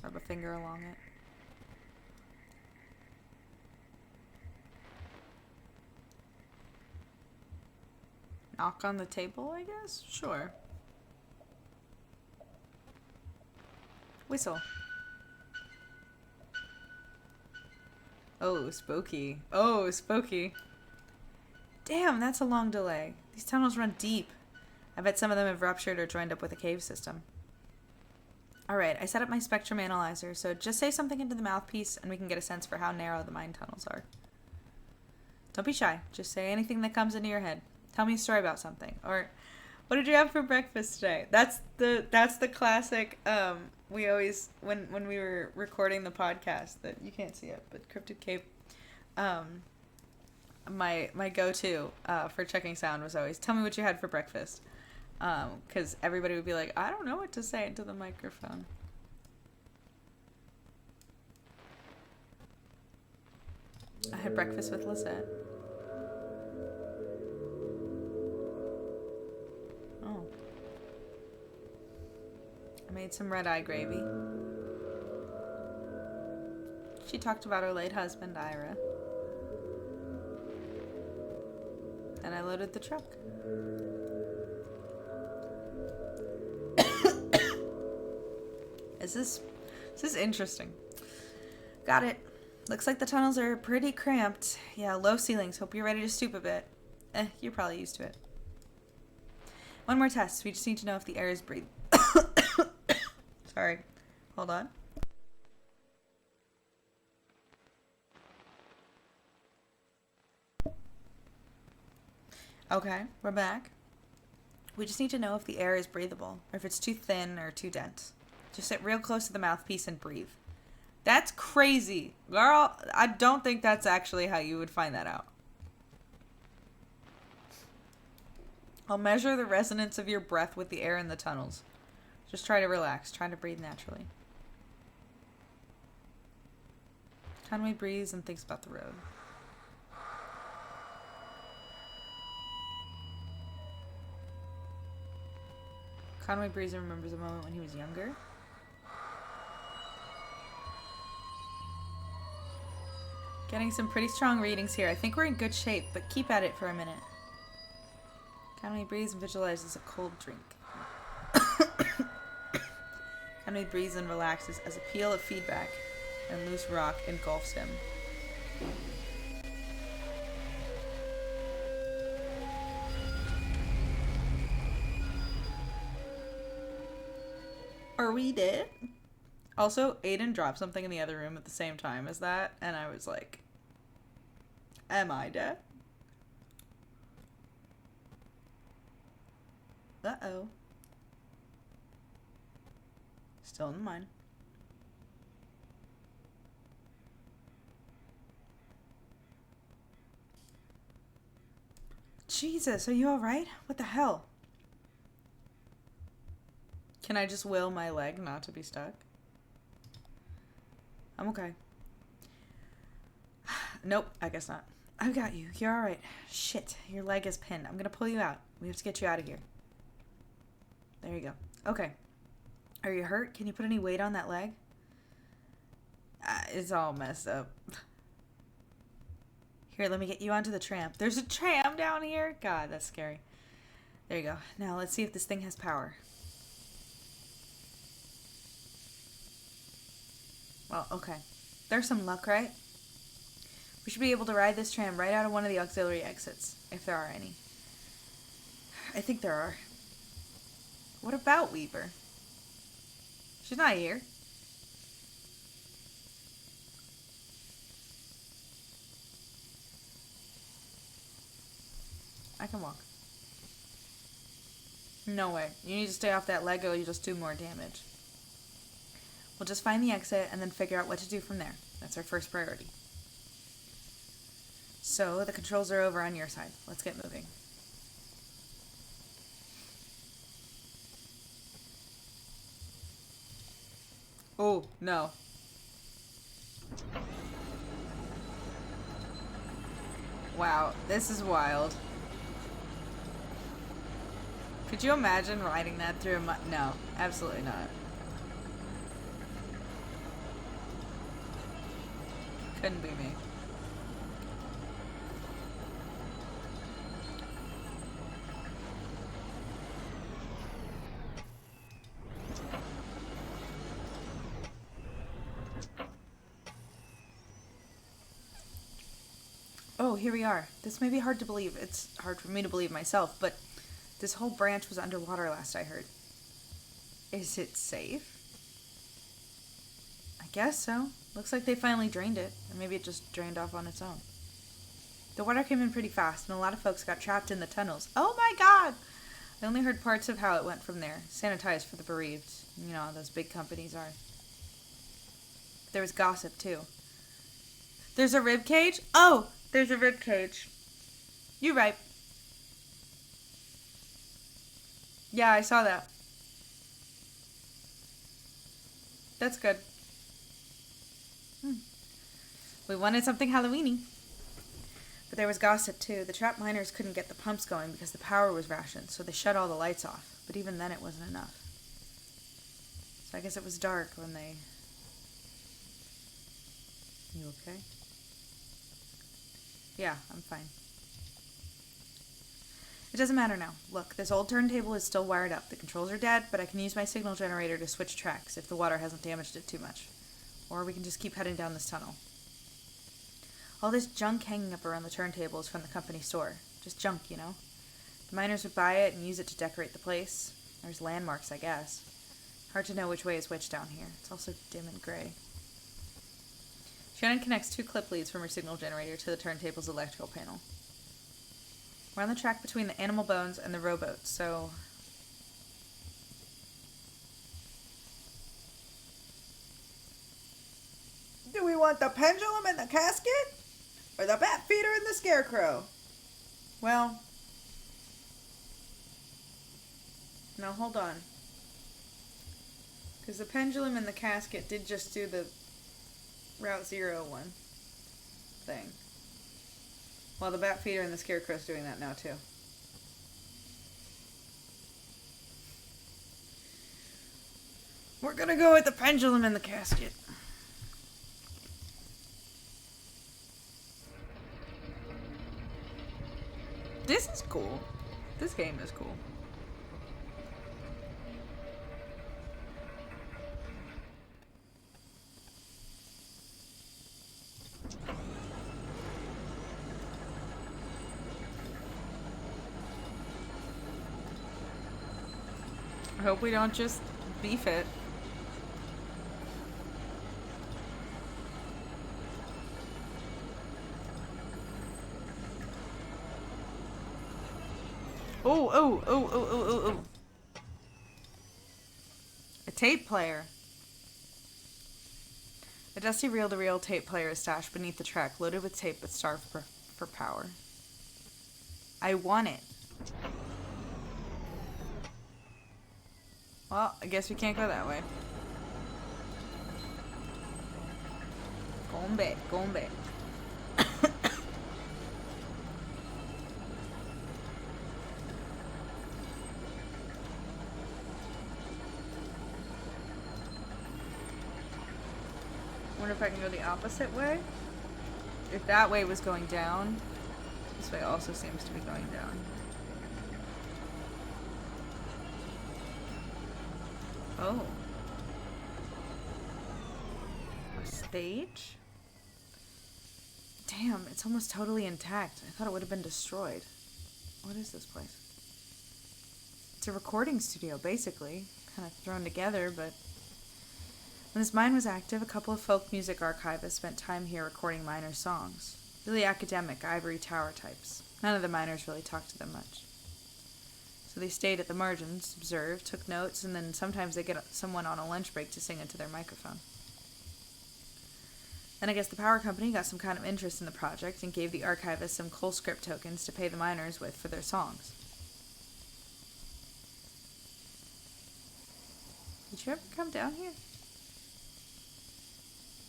Rub a finger along it. Knock on the table, I guess? Sure. Whistle. Oh, spooky. Oh, spooky. Damn, that's a long delay. These tunnels run deep. I bet some of them have ruptured or joined up with a cave system. Alright, I set up my spectrum analyzer, so just say something into the mouthpiece and we can get a sense for how narrow the mine tunnels are. Don't be shy. Just say anything that comes into your head. Tell me a story about something. Or, what did you have for breakfast today? That's the classic, we always, when we were recording the podcast, that you can't see it, but Cryptid Cape, my go-to for checking sound was always, tell me what you had for breakfast. Because everybody would be like, I don't know what to say into the microphone. I had breakfast with Lisette. Oh. I made some red-eye gravy. She talked about her late husband, Ira. And I loaded the truck. This is interesting. Got it. Looks like the tunnels are pretty cramped. Yeah, low ceilings. Hope you're ready to stoop a bit. You're probably used to it. One more test. We just need to know if the air is breathable. Sorry. Hold on. Okay, we're back. We just need to know if the air is breathable, or if it's too thin or too dense. Just sit real close to the mouthpiece and breathe. That's crazy. Girl, I don't think that's actually how you would find that out. I'll measure the resonance of your breath with the air in the tunnels. Just try to relax. Try to breathe naturally. Conway breathes and thinks about the road. Conway breathes and remembers a moment when he was younger. Getting some pretty strong readings here. I think we're in good shape, but keep at it for a minute. Conway breathes and visualizes a cold drink. Conway breathes and relaxes as a peal of feedback and loose rock engulfs him. Are we dead? Also, Aiden dropped something in the other room at the same time as that, and I was like, am I dead? Uh-oh. Still in the mine. Jesus, are you alright? What the hell? Can I just will my leg not to be stuck? I'm okay. Nope, I guess not. I've got you. You're alright. Shit, your leg is pinned. I'm gonna pull you out. We have to get you out of here. There you go. Okay. Are you hurt? Can you put any weight on that leg? It's all messed up. Here, let me get you onto the tram. There's a tram down here? God, that's scary. There you go. Now, let's see if this thing has power. Well, okay. There's some luck, right? We should be able to ride this tram right out of one of the auxiliary exits, if there are any. I think there are. What about Weaver? She's not here. I can walk. No way. You need to stay off that Lego, you just do more damage. We'll just find the exit and then figure out what to do from there. That's our first priority. So, the controls are over on your side. Let's get moving. Oh, no. Wow, this is wild. Could you imagine riding that through a No, absolutely not. Couldn't be me. Oh, here we are. This may be hard to believe. It's hard for me to believe myself, but this whole branch was underwater last I heard. Is it safe? I guess so. Looks like they finally drained it, or maybe it just drained off on its own. The water came in pretty fast, and a lot of folks got trapped in the tunnels. Oh my god! I only heard parts of how it went from there. Sanitized for the bereaved. You know how those big companies are. But there was gossip, too. There's a rib cage? Oh! There's a rib cage. You're right. Yeah, I saw that. That's good. We wanted something Halloweeny. But there was gossip too. The trapped miners couldn't get the pumps going because the power was rationed, so they shut all the lights off. But even then it wasn't enough. So I guess it was dark when they... You okay? Yeah, I'm fine. It doesn't matter now. Look, this old turntable is still wired up. The controls are dead, but I can use my signal generator to switch tracks if the water hasn't damaged it too much. Or we can just keep heading down this tunnel. All this junk hanging up around the turntable is from the company store. Just junk, you know? The miners would buy it and use it to decorate the place. There's landmarks, I guess. Hard to know which way is which down here. It's also dim and gray. Shannon connects 2 clip leads from her signal generator to the turntable's electrical panel. We're on the track between the animal bones and the rowboat, so... Do we want the pendulum and the casket? Or the bat feeder and the scarecrow? Well... Now hold on. Because the pendulum and the casket did just do the Route 01 thing. Well, the bat feeder and the scarecrow's doing that now too. We're gonna go with the pendulum and the casket. This is cool. This game is cool. I hope we don't just beef it. Oh. A tape player. A dusty reel-to-reel tape player is stashed beneath the track, loaded with tape but starved for power. I want it. Well, I guess we can't go that way. Going back. Wonder if I can go the opposite way? If that way was going down, this way also seems to be going down. Oh. A stage? Damn, it's almost totally intact. I thought it would have been destroyed. What is this place? It's a recording studio, basically. Kind of thrown together, but... When this mine was active, a couple of folk music archivists spent time here recording miners' songs. Really academic, ivory tower types. None of the miners really talked to them much. So they stayed at the margins, observed, took notes, and then sometimes they get someone on a lunch break to sing into their microphone. Then I guess the power company got some kind of interest in the project and gave the archivists some coal script tokens to pay the miners with for their songs. Did you ever come down here?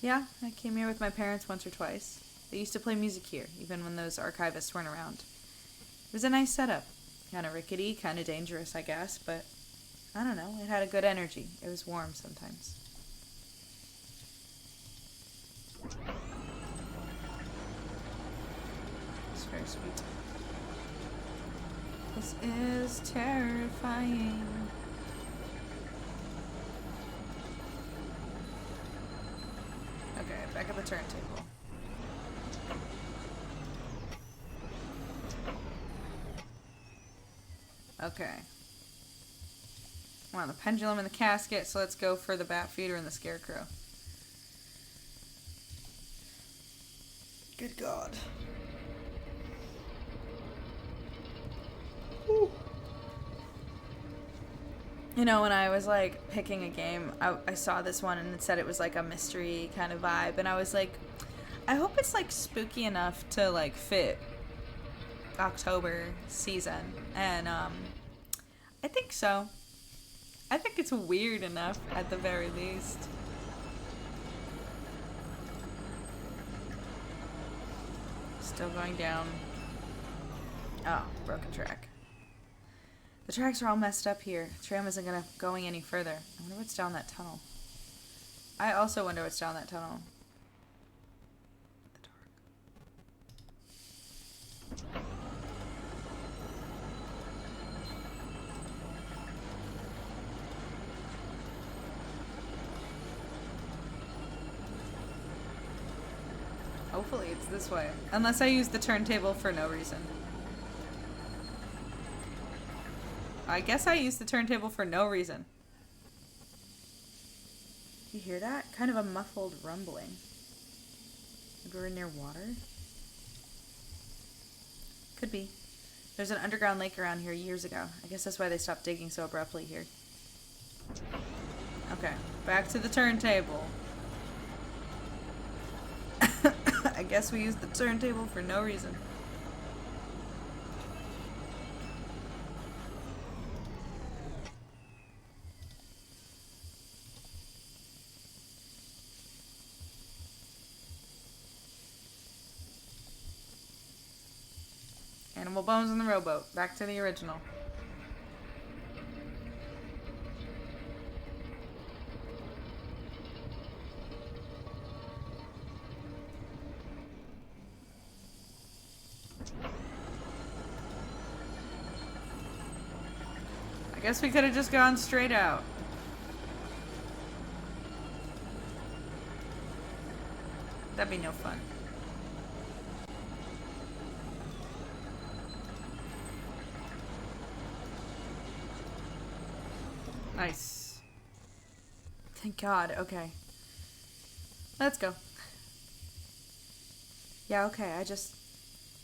Yeah, I came here with my parents once or twice. They used to play music here, even when those archivists weren't around. It was a nice setup. Kind of rickety, kind of dangerous, I guess, but I don't know. It had a good energy. It was warm sometimes. It's very sweet. This is terrifying. Okay, back at the turntable. Okay. Wow, the pendulum and the casket, so let's go for the bat feeder and the scarecrow. Good God. Whew. You know, when I was like picking a game, I saw this one and it said it was like a mystery kind of vibe, and I was like, I hope it's like spooky enough to like fit October season, and I think so. I think it's weird enough at the very least. Still going down. Oh, broken track. The tracks are all messed up here. The tram isn't going any further. I wonder what's down that tunnel. I also wonder what's down that tunnel. The dark. Hopefully it's this way. Unless I use the turntable for no reason. I guess I used the turntable for no reason. You hear that? Kind of a muffled rumbling. Maybe we're near water? Could be. There's an underground lake around here years ago. I guess that's why they stopped digging so abruptly here. Okay, back to the turntable. I guess we used the turntable for no reason. Animal bones in the rowboat. Back to the original. I guess we could have just gone straight out. That'd be no fun. Nice. Thank God. Okay. Let's go. Yeah, okay.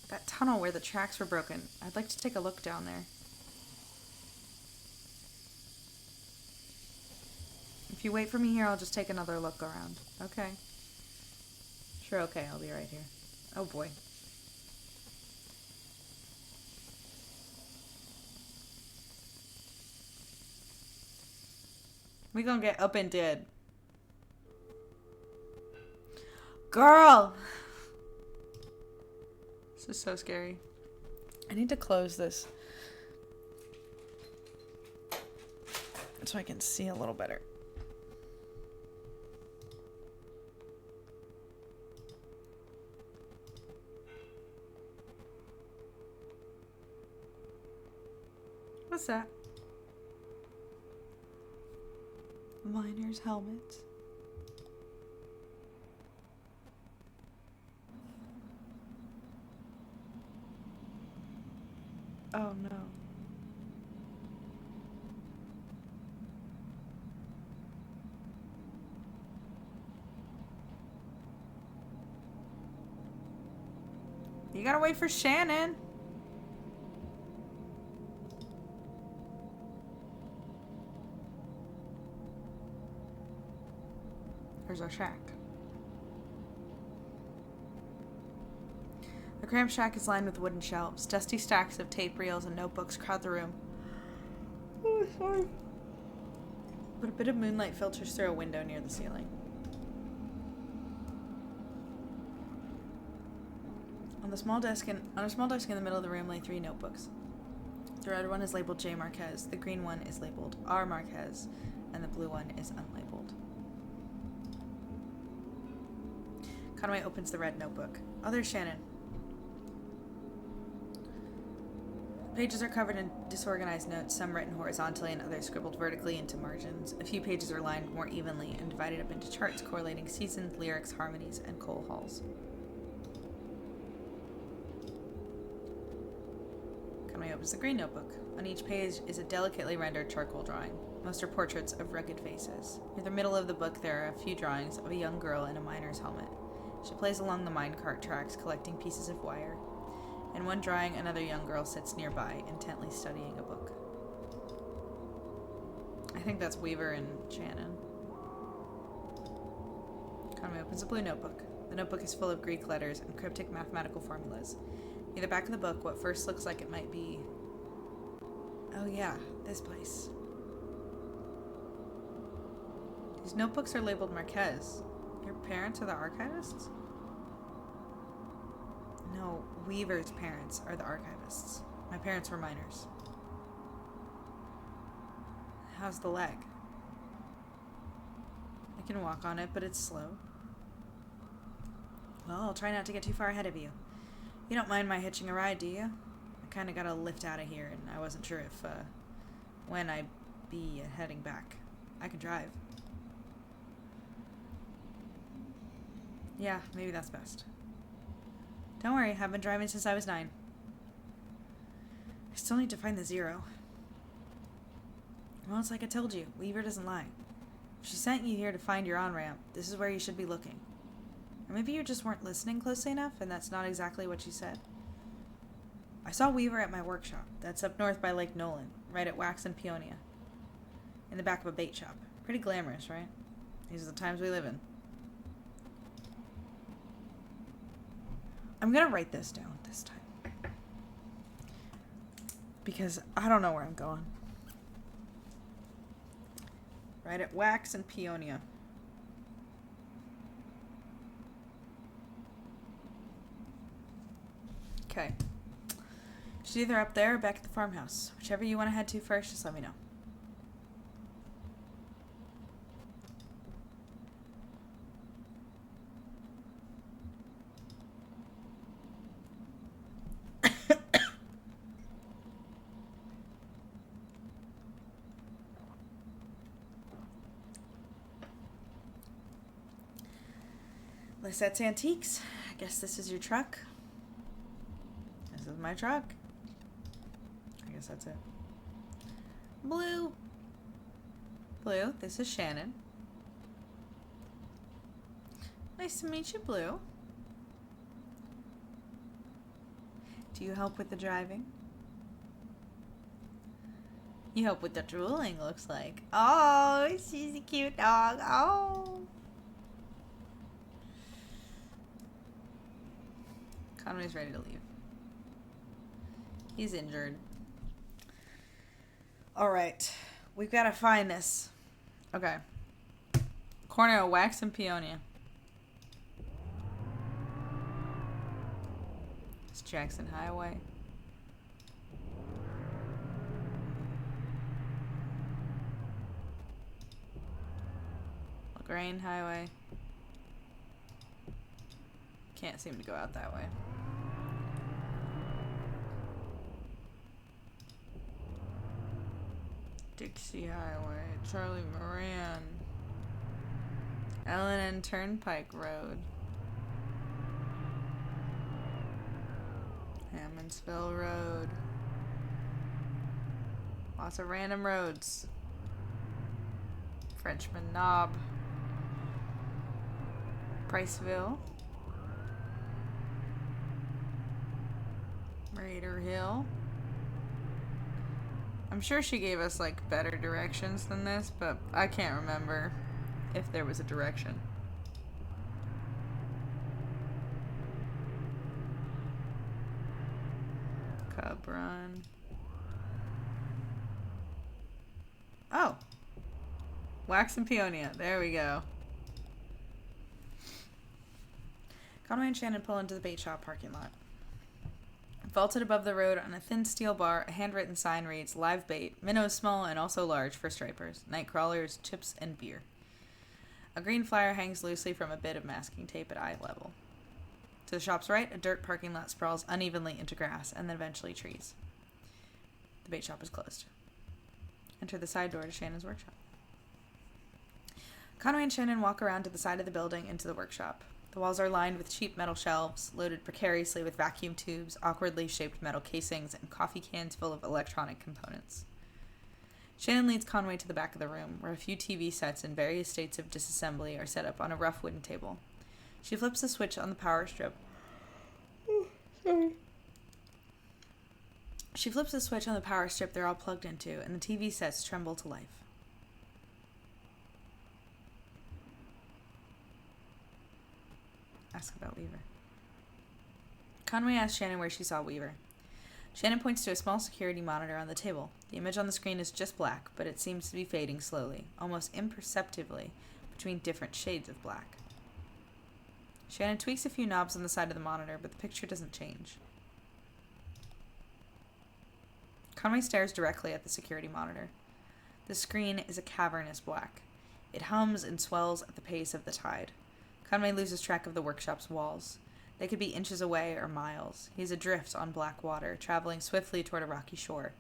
That tunnel where the tracks were broken. I'd like to take a look down there. If you wait for me here, I'll just take another look around. Okay. Sure, okay. I'll be right here. Oh, boy. We gonna get up and dead. Girl! This is so scary. I need to close this so I can see a little better. What's that? Miner's helmet. Oh no. You gotta wait for Shannon. Here's our shack. The cramped shack is lined with wooden shelves. Dusty stacks of tape reels and notebooks crowd the room. Oh, sorry. But a bit of moonlight filters through a window near the ceiling. On a small desk in the middle of the room lay 3 notebooks. The red one is labeled J. Marquez, the green one is labeled R. Marquez, and the blue one is unlabeled. Conway opens the red notebook. Oh, there's Shannon. Pages are covered in disorganized notes, some written horizontally and others scribbled vertically into margins. A few pages are lined more evenly and divided up into charts correlating seasons, lyrics, harmonies, and coal halls. Conway opens the green notebook. On each page is a delicately rendered charcoal drawing. Most are portraits of rugged faces. Near the middle of the book there are a few drawings of a young girl in a miner's helmet. She plays along the minecart tracks, collecting pieces of wire. In one drawing, another young girl sits nearby, intently studying a book. I think that's Weaver and Shannon. Conway opens a blue notebook. The notebook is full of Greek letters and cryptic mathematical formulas. Near the back of the book, what first looks like it might be... Oh yeah, this place. These notebooks are labeled Marquez. Your parents are the archivists? No, Weaver's parents are the archivists. My parents were miners. How's the leg? I can walk on it, but it's slow. Well, I'll try not to get too far ahead of you. You don't mind my hitching a ride, do you? I kinda gotta lift out of here, and I wasn't sure if, when I'd be heading back. I can drive. Yeah, maybe that's best. Don't worry, I've been driving since I was 9. I still need to find the 0. Well, it's like I told you, Weaver doesn't lie. If she sent you here to find your on-ramp, this is where you should be looking. Or maybe you just weren't listening closely enough, and that's not exactly what she said. I saw Weaver at my workshop. That's up north by Lake Nolan, right at Wax and Peonia. In the back of a bait shop. Pretty glamorous, right? These are the times we live in. I'm gonna write this down this time. Because I don't know where I'm going. Right at Wax and Peonia. Okay. She's either up there or back at the farmhouse. Whichever you want to head to first, just let me know. Lisette's Antiques. I guess this is your truck. This is my truck. I guess that's it. Blue. Blue, this is Shannon. Nice to meet you, Blue. Do you help with the driving? You help with the drooling, looks like. Oh, she's a cute dog. Oh. Conway's ready to leave. He's injured. Alright. We've got to find this. Okay. Corner of Wax and Peonia. It's Jackson Highway. LaGrange Highway. Can't seem to go out that way. Dixie Highway, Charlie Moran, Ellen and Turnpike Road, Hammondsville Road. Lots of random roads. Frenchman Knob, Priceville, Raider Hill. I'm sure she gave us, like, better directions than this, but I can't remember if there was a direction. Cub Run. Oh! Wax and Peonia. There we go. Conway and Shannon pull into the bait shop parking lot. Vaulted above the road on a thin steel bar, a handwritten sign reads, "Live bait, minnows small and also large for stripers, night crawlers, chips, and beer." A green flyer hangs loosely from a bit of masking tape at eye level. To the shop's right, a dirt parking lot sprawls unevenly into grass and then eventually trees. The bait shop is closed. Enter the side door to Shannon's workshop. Conway and Shannon walk around to the side of the building into the workshop. The walls are lined with cheap metal shelves, loaded precariously with vacuum tubes, awkwardly shaped metal casings, and coffee cans full of electronic components. Shannon leads Conway to the back of the room, where a few TV sets in various states of disassembly are set up on a rough wooden table. She flips the switch on the power strip. She flips the switch on the power strip they're all plugged into, and the TV sets tremble to life. Ask about Weaver. Conway asks Shannon where she saw Weaver. Shannon points to a small security monitor on the table. The image on the screen is just black, but it seems to be fading slowly, almost imperceptibly, between different shades of black. Shannon tweaks a few knobs on the side of the monitor, but the picture doesn't change. Conway stares directly at the security monitor. The screen is a cavernous black. It hums and swells at the pace of the tide. Conway loses track of the workshop's walls. They could be inches away or miles. He's adrift on black water, traveling swiftly toward a rocky shore.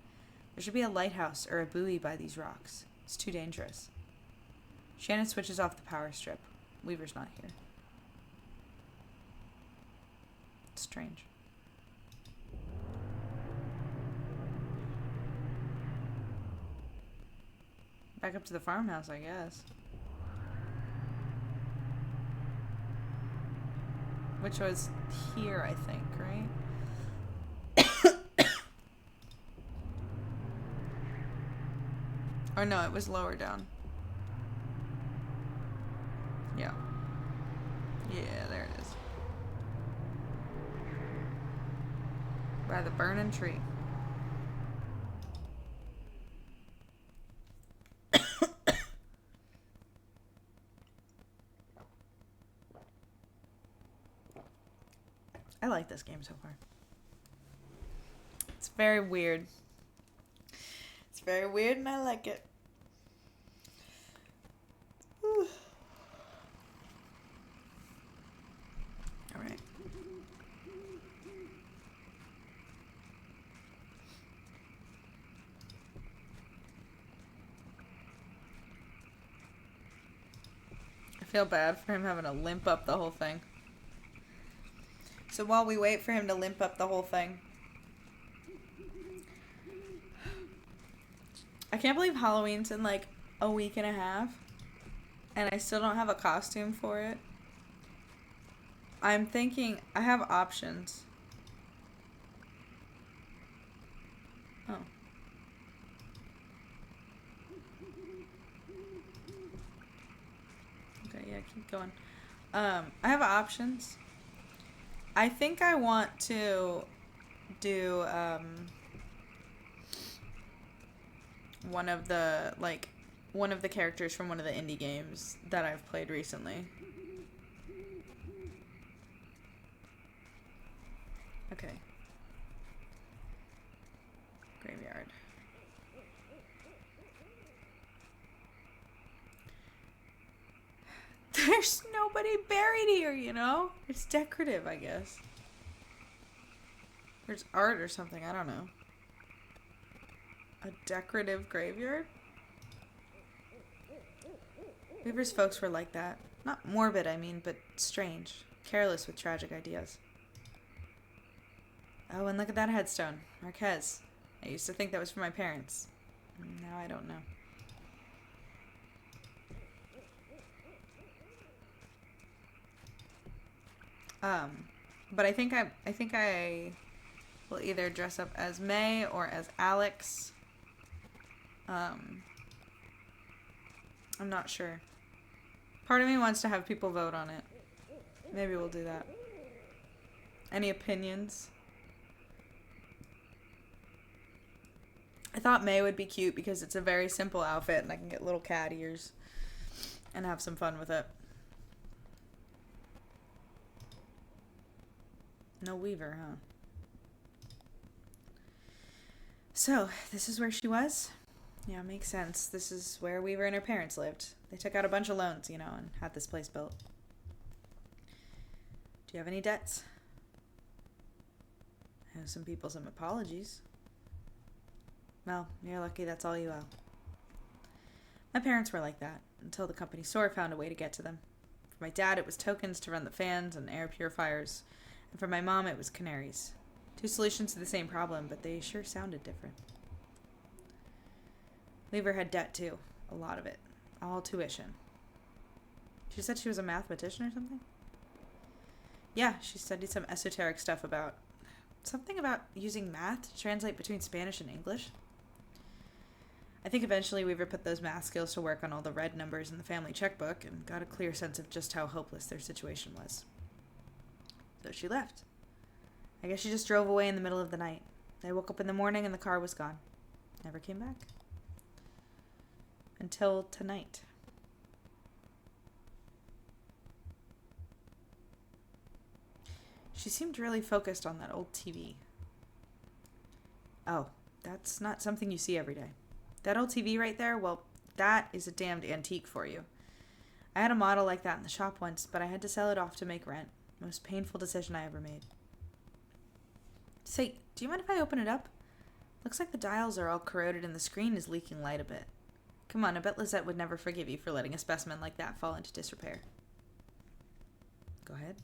There should be a lighthouse or a buoy by these rocks. It's too dangerous. Shannon switches off the power strip. Weaver's not here. It's strange. Back up to the farmhouse, I guess. Which was here, I think, right? Or no, it was lower down. Yeah. Yeah, there it is. By the burning tree. I like this game so far. It's very weird. It's very weird and I like it. Whew. All right. I feel bad for him having to limp up the whole thing. So while we wait for him to limp up the whole thing, I can't believe Halloween's in like a week and a half, and I still don't have a costume for it. I'm thinking I have options. Oh. Okay, yeah, keep going. I have options. I think I want to do one of the characters from one of the indie games that I've played recently. Okay. Graveyard. There's nobody buried here, you know? It's decorative, I guess. There's art or something, I don't know. A decorative graveyard? Weaver's folks were like that. Not morbid, I mean, but strange. Careless with tragic ideas. Oh, and look at that headstone. Marquez. I used to think that was for my parents. Now I don't know. But I think I will either dress up as May or as Alex. I'm not sure. Part of me wants to have people vote on it. Maybe we'll do that. Any opinions? I thought May would be cute because it's a very simple outfit and I can get little cat ears and have some fun with it. No Weaver, huh? So, this is where she was? Yeah, makes sense. This is where Weaver and her parents lived. They took out a bunch of loans, and had this place built. Do you have any debts? I owe some people some apologies. Well, you're lucky that's all you owe. My parents were like that, until the company store found a way to get to them. For my dad, it was tokens to run the fans and air purifiers. And for my mom, it was canaries. Two solutions to the same problem, but they sure sounded different. Weaver had debt, too. A lot of it. All tuition. She said she was a mathematician or something? Yeah, she studied some esoteric stuff about... something about using math to translate between Spanish and English. I think eventually Weaver put those math skills to work on all the red numbers in the family checkbook and got a clear sense of just how hopeless their situation was. So she left. I guess she just drove away in the middle of the night. I woke up in the morning and the car was gone. Never came back. Until tonight. She seemed really focused on that old TV. Oh, that's not something you see every day. That old TV right there, well, that is a damned antique for you. I had a model like that in the shop once, but I had to sell it off to make rent. Most painful decision I ever made. Say, do you mind if I open it up? Looks like the dials are all corroded and the screen is leaking light a bit. Come on, I bet Lizette would never forgive you for letting a specimen like that fall into disrepair. Go ahead.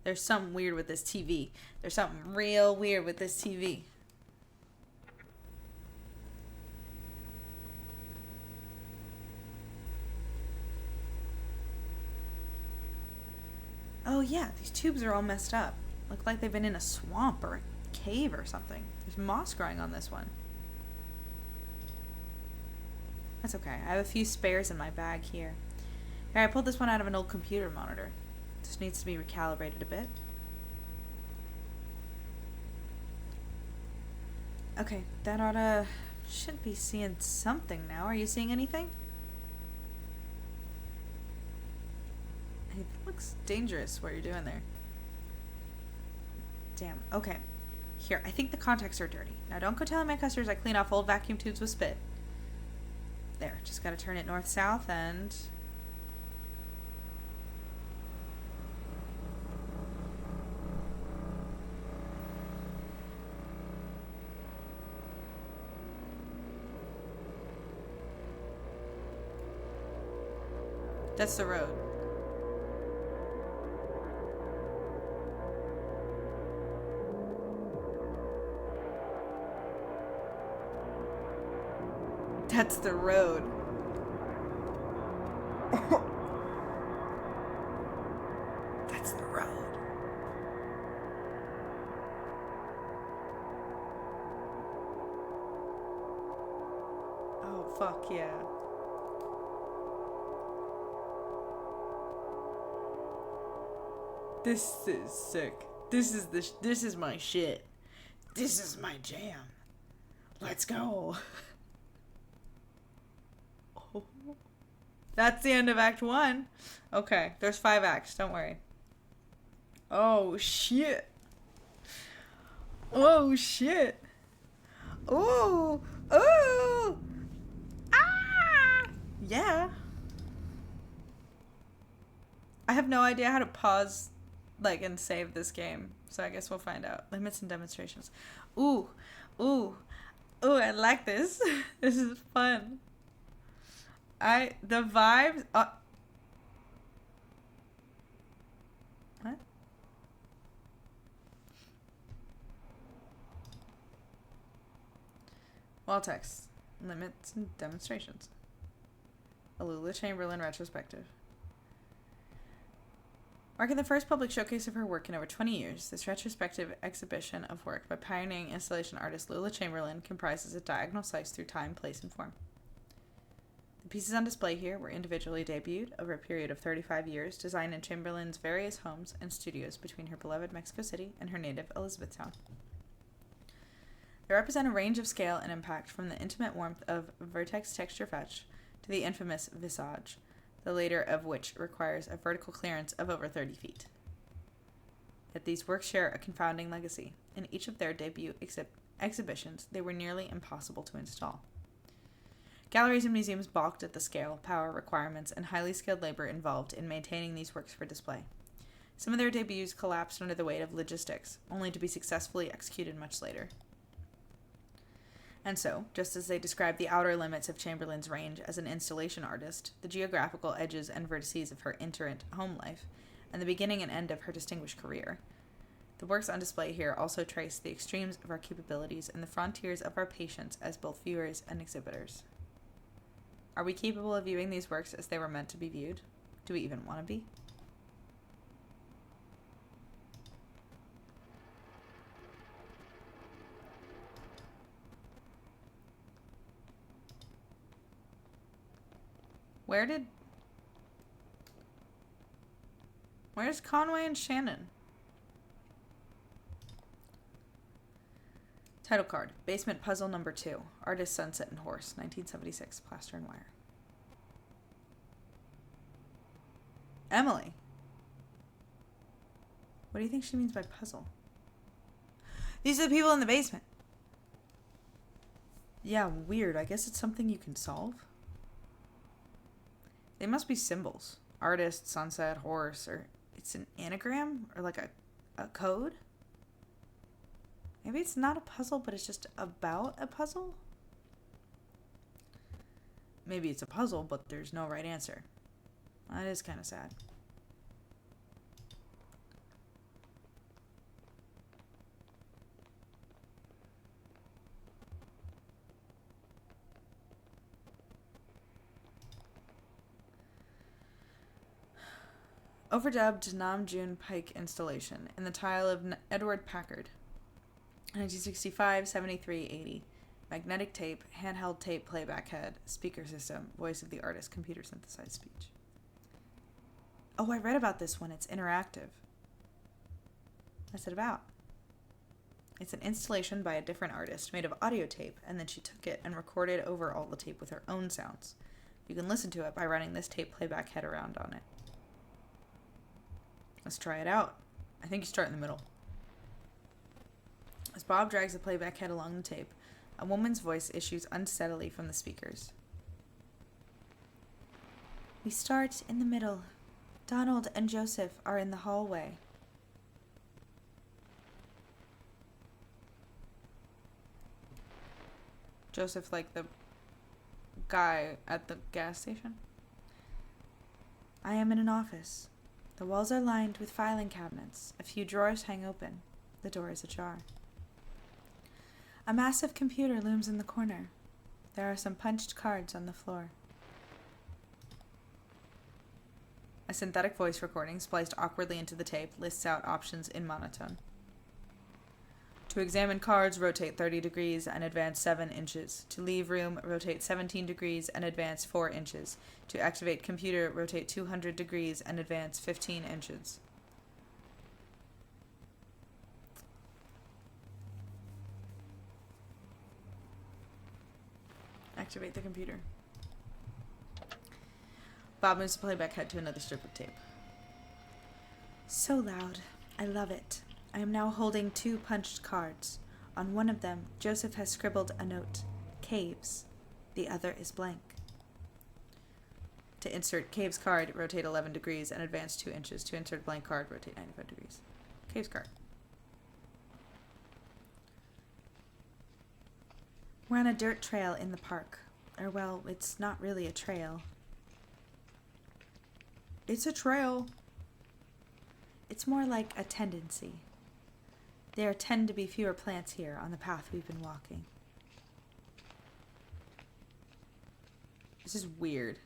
There's something weird with this TV. There's something real weird with this TV. Oh yeah, these tubes are all messed up. Look like they've been in a swamp or a cave or something. There's moss growing on this one. That's okay. I have a few spares in my bag here. Here, I pulled this one out of an old computer monitor. Just needs to be recalibrated a bit. Okay, that should be seeing something now. Are you seeing anything? It looks dangerous what you're doing there. Damn. Okay. Here, I think the contacts are dirty. Now don't go telling my customers I clean off old vacuum tubes with spit. There, just gotta turn it north-south and... That's the road. That's the road. That's the road. Oh, fuck yeah. This is sick. This is my shit. This is my jam. Let's go. Oh. That's the end of Act 1. Okay, there's 5 acts, don't worry. Oh shit. Oh shit. Oh. Oh. Ah. Yeah. I have no idea how to pause and save this game. So I guess we'll find out. Limits and demonstrations. Ooh. Ooh. Ooh, I like this. This is fun. The vibes... what? Wall text. Limits and demonstrations. Alula Chamberlain retrospective. Marking the first public showcase of her work in over 20 years, this retrospective exhibition of work by pioneering installation artist Lula Chamberlain comprises a diagonal slice through time, place, and form. The pieces on display here were individually debuted over a period of 35 years, designed in Chamberlain's various homes and studios between her beloved Mexico City and her native Elizabethtown. They represent a range of scale and impact from the intimate warmth of vertex texture fetch to the infamous visage, the later of which requires a vertical clearance of over 30 feet. Yet these works share a confounding legacy. In each of their debut exhibitions, they were nearly impossible to install. Galleries and museums balked at the scale, power requirements, and highly skilled labor involved in maintaining these works for display. Some of their debuts collapsed under the weight of logistics, only to be successfully executed much later. And so, just as they describe the outer limits of Chamberlain's range as an installation artist, the geographical edges and vertices of her itinerant home life, and the beginning and end of her distinguished career, the works on display here also trace the extremes of our capabilities and the frontiers of our patience as both viewers and exhibitors. Are we capable of viewing these works as they were meant to be viewed? Do we even want to be? Where's Conway and Shannon? Title card, Basement Puzzle Number 2, Artist Sunset and Horse, 1976, plaster and wire. Emily. What do you think she means by puzzle? These are the people in the basement. Yeah, weird. I guess it's something you can solve. They must be symbols. Artist, sunset, horse, or it's an anagram or like a code? Maybe it's not a puzzle, but it's just about a puzzle? Maybe it's a puzzle, but there's no right answer. That is kind of sad. Overdubbed Nam June Pike installation in the tile of Edward Packard, 1965, 73, 80. Magnetic tape, handheld tape playback head, speaker system, voice of the artist, computer synthesized speech. Oh, I read about this one. It's interactive. What's it about? It's an installation by a different artist made of audio tape, and then she took it and recorded over all the tape with her own sounds. You can listen to it by running this tape playback head around on it. Let's try it out. I think you start in the middle. As Bob drags the playback head along the tape, a woman's voice issues unsteadily from the speakers. We start in the middle. Donald and Joseph are in the hallway. Joseph, like the guy at the gas station? I am in an office. The walls are lined with filing cabinets. A few drawers hang open. The door is ajar. A massive computer looms in the corner. There are some punched cards on the floor. A synthetic voice recording, spliced awkwardly into the tape, lists out options in monotone. To examine cards, rotate 30 degrees and advance 7 inches. To leave room, rotate 17 degrees and advance 4 inches. To activate computer, rotate 200 degrees and advance 15 inches. Activate the computer. Bob moves the playback head to another strip of tape. So loud. I love it. I am now holding 2 punched cards. On one of them, Joseph has scribbled a note. Caves. The other is blank. To insert Caves card, rotate 11 degrees and advance 2 inches. To insert blank card, rotate 95 degrees. Caves card. We're on a dirt trail in the park. Or, well, it's not really a trail. It's a trail. It's more like a tendency. There tend to be fewer plants here on the path we've been walking. This is weird.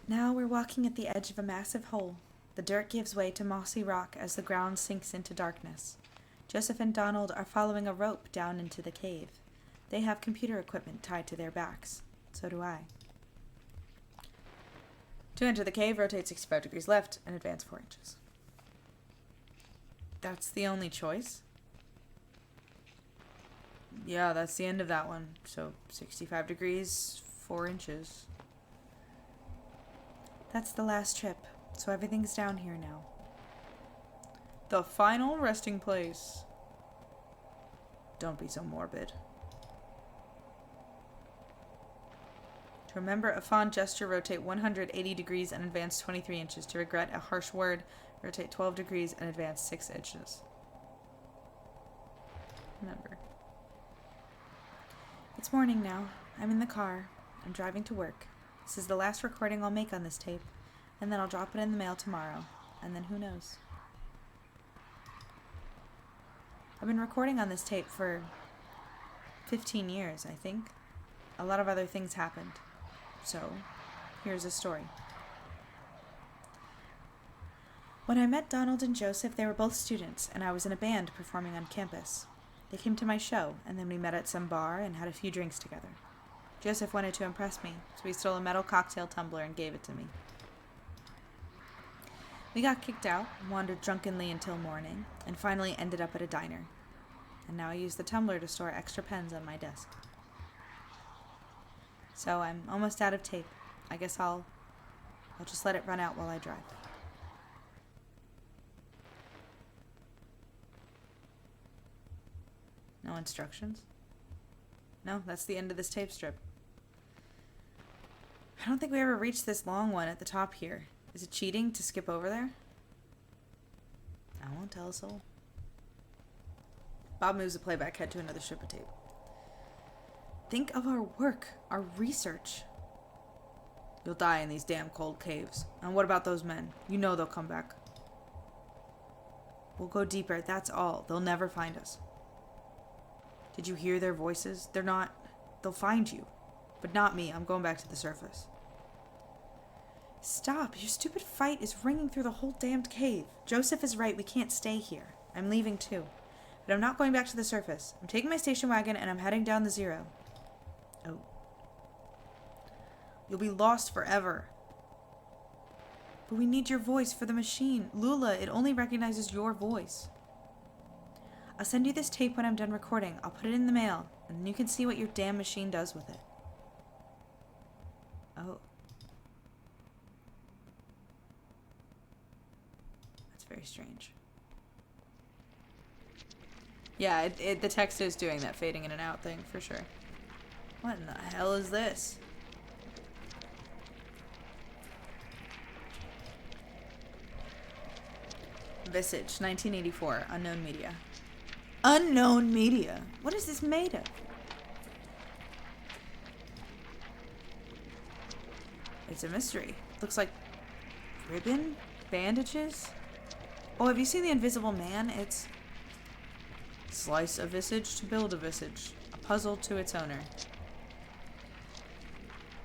Now we're walking at the edge of a massive hole. The dirt gives way to mossy rock as the ground sinks into darkness. Joseph and Donald are following a rope down into the cave. They have computer equipment tied to their backs. So do I. To enter the cave, rotate 65 degrees left and advance 4 inches. That's the only choice? Yeah, that's the end of that one. So 65 degrees, 4 inches. That's the last trip, so everything's down here now. The final resting place. Don't be so morbid. To remember a fond gesture, rotate 180 degrees and advance 23 inches. To regret a harsh word, rotate 12 degrees and advance 6 inches. Remember. It's morning now. I'm in the car. I'm driving to work. This is the last recording I'll make on this tape, and then I'll drop it in the mail tomorrow, and then who knows. I've been recording on this tape for 15 years, I think. A lot of other things happened. So, here's a story. When I met Donald and Joseph, they were both students, and I was in a band performing on campus. They came to my show, and then we met at some bar and had a few drinks together. Joseph wanted to impress me, so he stole a metal cocktail tumbler and gave it to me. We got kicked out, wandered drunkenly until morning, and finally ended up at a diner. And now I use the tumbler to store extra pens on my desk. So I'm almost out of tape. I guess I'll just let it run out while I drive. No instructions? No, that's the end of this tape strip. I don't think we ever reached this long one at the top here. Is it cheating to skip over there? I won't tell a soul. Bob moves the playback head to another strip of tape. Think of our work, our research. You'll die in these damn cold caves. And what about those men? You know they'll come back. We'll go deeper, that's all. They'll never find us. Did you hear their voices? They'll find you. But not me, I'm going back to the surface. Stop, your stupid fight is ringing through the whole damned cave. Joseph is right, we can't stay here. I'm leaving too. But I'm not going back to the surface. I'm taking my station wagon and I'm heading down the zero. Oh. You'll be lost forever. But we need your voice for the machine. Lula, it only recognizes your voice. I'll send you this tape when I'm done recording. I'll put it in the mail, and then you can see what your damn machine does with it. Oh. That's very strange. Yeah, the text is doing that fading in and out thing, for sure. What in the hell is this? Visage, 1984, unknown media. Unknown media? What is this made of? It's a mystery. Looks like ribbon? Bandages? Oh, have you seen The Invisible Man? It's slice a visage to build a visage. A puzzle to its owner.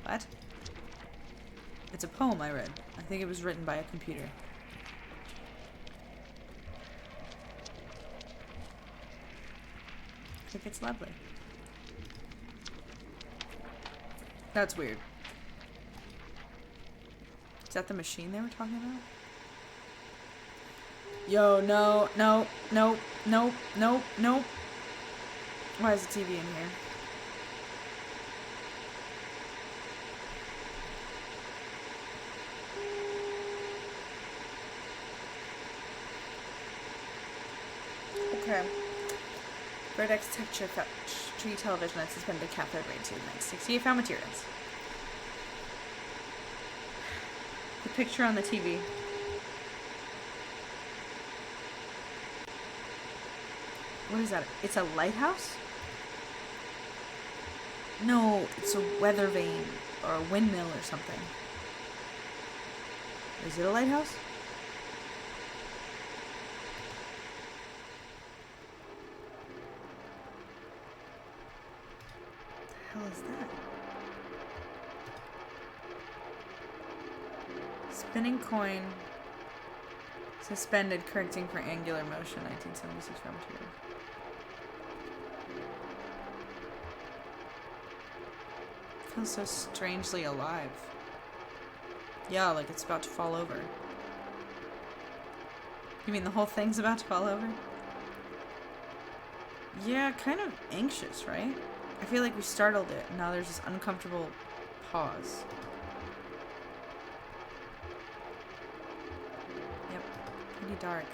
What? It's a poem I read. I think it was written by a computer. I think it's lovely. That's weird. Is that the machine they were talking about? Yo, no, no, no, no, no, no. Why is the TV in here? Okay. Verdex texture tree television and suspended cathode ray tube. 1968 found materials. The picture on the TV. What is that? It's a lighthouse? No, it's a weather vane or a windmill or something. Is it a lighthouse? What the hell is that? Spinning coin. Suspended, correcting for angular motion. 1976 raw material. Feels so strangely alive. Yeah, like it's about to fall over. You mean the whole thing's about to fall over? Yeah, kind of anxious, right? I feel like we startled it, and now there's this uncomfortable pause. pretty dark.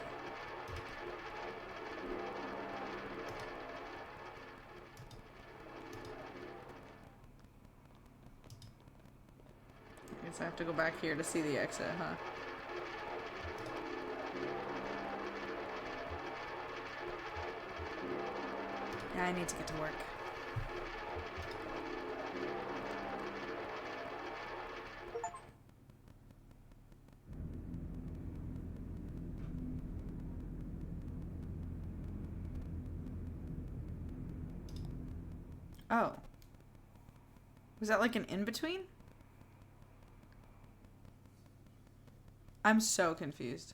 I guess I have to go back here to see the exit, huh? Yeah, I need to get to work. Oh. Was that like an in-between? I'm so confused.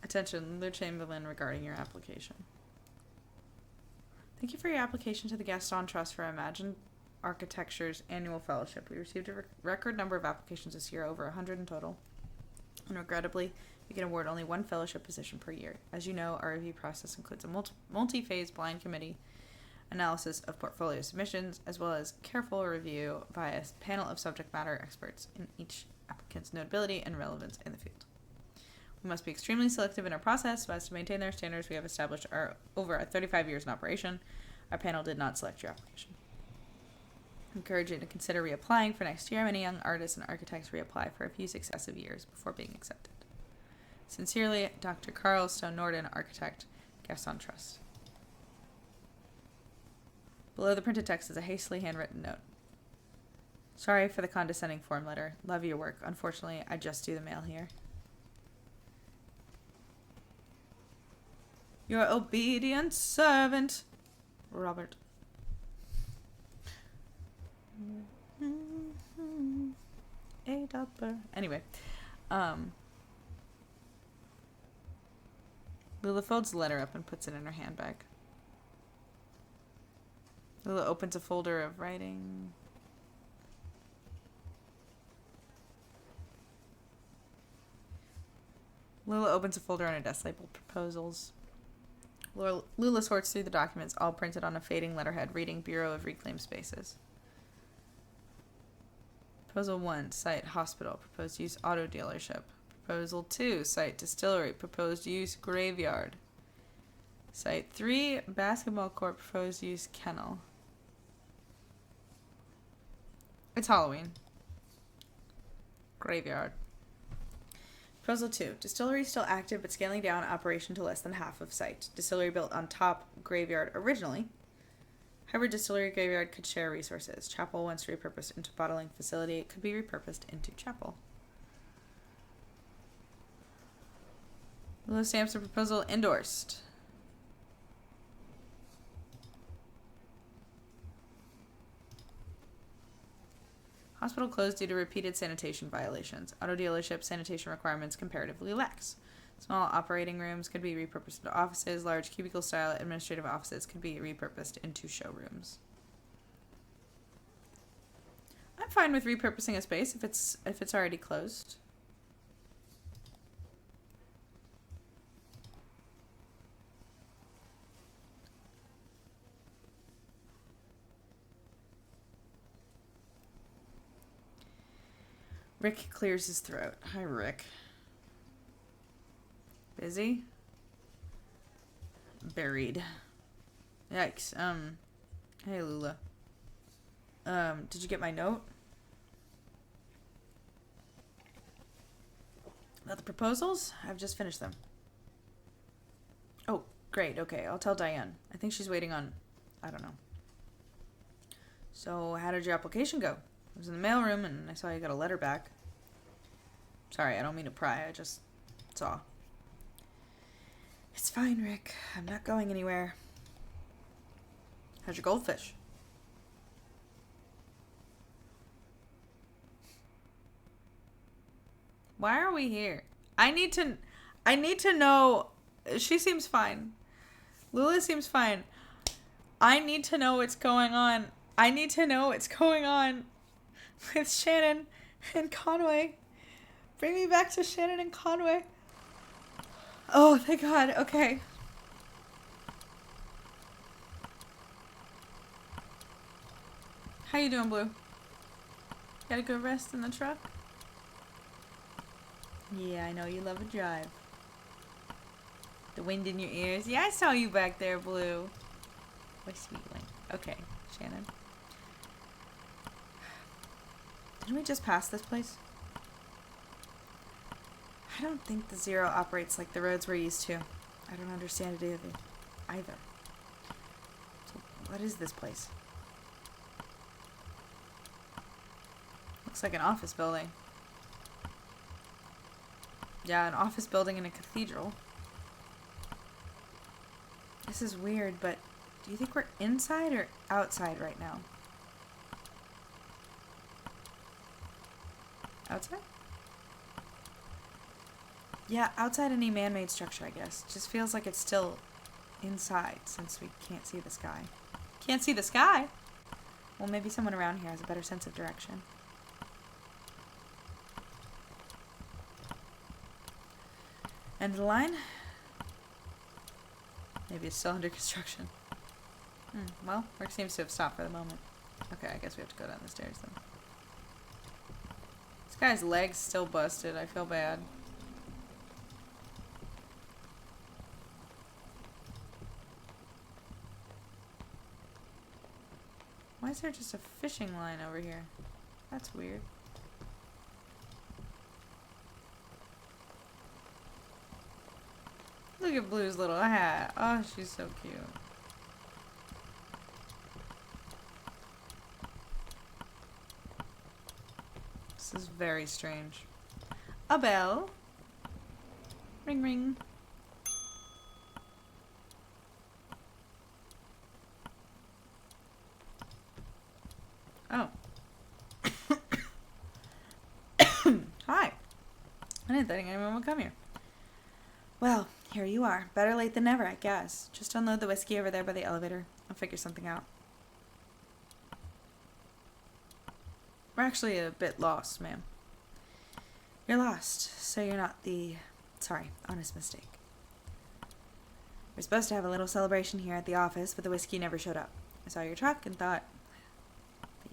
Attention, Lula Chamberlain regarding your application. Thank you for your application to the Gaston Trust for Imagine Architecture's annual fellowship. We received a record number of applications this year, over 100 in total. And regrettably, we can award only one fellowship position per year. As you know, our review process includes a multi-phase blind committee analysis of portfolio submissions, as well as careful review by a panel of subject matter experts in each applicant's notability and relevance in the field. We must be extremely selective in our process so as to maintain their standards we have established over our 35 years in operation. Our panel did not select your application. I encourage you to consider reapplying for next year. Many young artists and architects reapply for a few successive years before being accepted. Sincerely, Dr. Carl Stone Norden, Architect, Gaston Trust. Below the printed text is a hastily handwritten note. Sorry for the condescending form letter. Love your work. Unfortunately, I just do the mail here. Your obedient servant, Robert. A dopper. Anyway, Lula folds the letter up and puts it in her handbag. Lula opens a folder of writing. Lula opens a folder on her desk labeled proposals. Lula sorts through the documents, all printed on a fading letterhead, reading Bureau of Reclaimed Spaces. Proposal 1, site hospital, proposed use auto dealership. Proposal 2, site distillery, proposed use graveyard. Site 3, basketball court, proposed use kennel. It's Halloween. Graveyard. Proposal 2. Distillery still active but scaling down operation to less than half of site. Distillery built on top graveyard originally. However, distillery graveyard could share resources. Chapel, once repurposed into bottling facility, could be repurposed into chapel. Lula stamps the proposal endorsed. Hospital closed due to repeated sanitation violations. Auto dealership sanitation requirements comparatively lax. Small operating rooms could be repurposed into offices. Large cubicle-style administrative offices could be repurposed into showrooms. I'm fine with repurposing a space if it's already closed. Rick clears his throat. Hi, Rick. Busy? Buried. Yikes. Hey, Lula. Did you get my note? About the proposals? I've just finished them. Oh, great. Okay, I'll tell Diane. I think she's waiting on... I don't know. So, how did your application go? I was in the mailroom and I saw you got a letter back. Sorry, I don't mean to pry. I just saw. It's fine, Rick. I'm not going anywhere. How's your goldfish? Why are we here? I need to know. She seems fine. Lula seems fine. I need to know what's going on. I need to know what's going on with Shannon and Conway. Bring me back to Shannon and Conway. Oh, thank God. Okay. How you doing, Blue? Got a good rest in the truck? Yeah, I know you love a drive. The wind in your ears. Yeah, I saw you back there, Blue. My sweet Link. Okay, Shannon. Didn't we just pass this place? I don't think the Zero operates like the roads we're used to. I don't understand it either. So, what is this place? Looks like an office building. Yeah, an office building in a cathedral. This is weird, but do you think we're inside or outside right now? Outside? Yeah, outside any man-made structure, I guess. Just feels like it's still inside since we can't see the sky. Can't see the sky? Well, maybe someone around here has a better sense of direction. End of the line? Maybe it's still under construction. Well, work seems to have stopped for the moment. Okay, I guess we have to go down the stairs then. This guy's leg's still busted. I feel bad. Why is there just a fishing line over here? That's weird. Look at Blue's little hat. Oh, she's so cute. This is very strange. A bell. Ring ring. Oh. Hi. I didn't think anyone would come here. Well, here you are. Better late than never, I guess. Just unload the whiskey over there by the elevator. I'll figure something out. We're actually a bit lost, ma'am. You're lost, so you're not the... Sorry, honest mistake. We're supposed to have a little celebration here at the office, but the whiskey never showed up. I saw your truck and thought...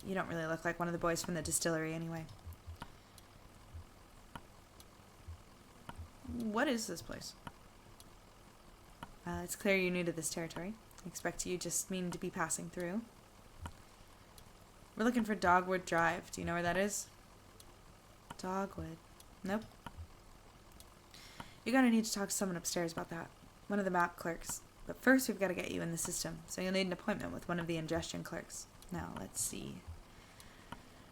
You don't really look like one of the boys from the distillery anyway. What is this place? It's clear you're new to this territory. I expect you just mean to be passing through. We're looking for Dogwood Drive. Do you know where that is? Dogwood. Nope. You're gonna need to talk to someone upstairs about that. One of the map clerks. But first we've got to get you in the system, so you'll need an appointment with one of the ingestion clerks. Now, let's see.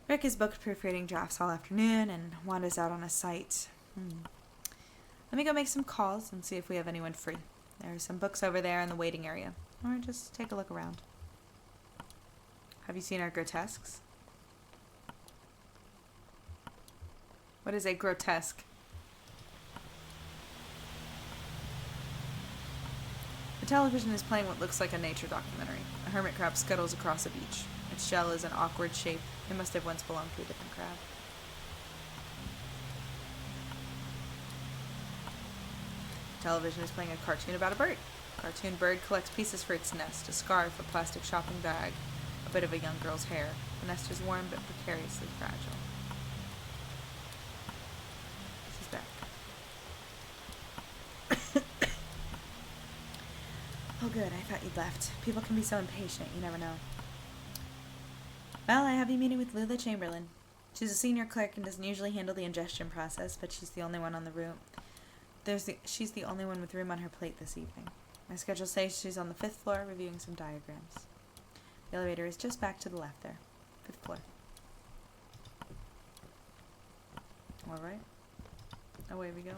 Rick is booked proofreading drafts all afternoon, and Wanda's out on a site. Let me go make some calls and see if we have anyone free. There are some books over there in the waiting area. Or just take a look around. Have you seen our grotesques? What is a grotesque? The television is playing what looks like a nature documentary. A hermit crab scuttles across a beach. Its shell is an awkward shape. It must have once belonged to a different crab. Television is playing a cartoon about a bird. The cartoon bird collects pieces for its nest, a scarf, a plastic shopping bag, a bit of a young girl's hair. The nest is warm but precariously fragile. She's back. Oh good, I thought you'd left. People can be so impatient, you never know. Well, I have you meeting with Lula Chamberlain. She's a senior clerk and doesn't usually handle the ingestion process, but she's the only one on the room. She's the only one with room on her plate this evening. My schedule says she's on the 5th floor reviewing some diagrams. The elevator is just back to the left there. 5th floor. Alright. Away we go.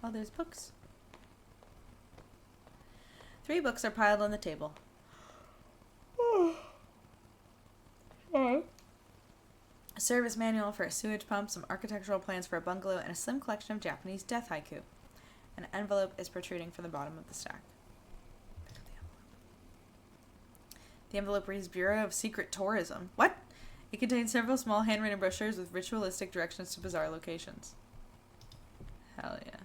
Oh, there's books. 3 books are piled on the table. A service manual for a sewage pump, some architectural plans for a bungalow, and a slim collection of Japanese death haiku. An envelope is protruding from the bottom of the stack. Pick up the envelope. The envelope reads Bureau of Secret Tourism. What? It contains several small handwritten brochures with ritualistic directions to bizarre locations. Hell yeah.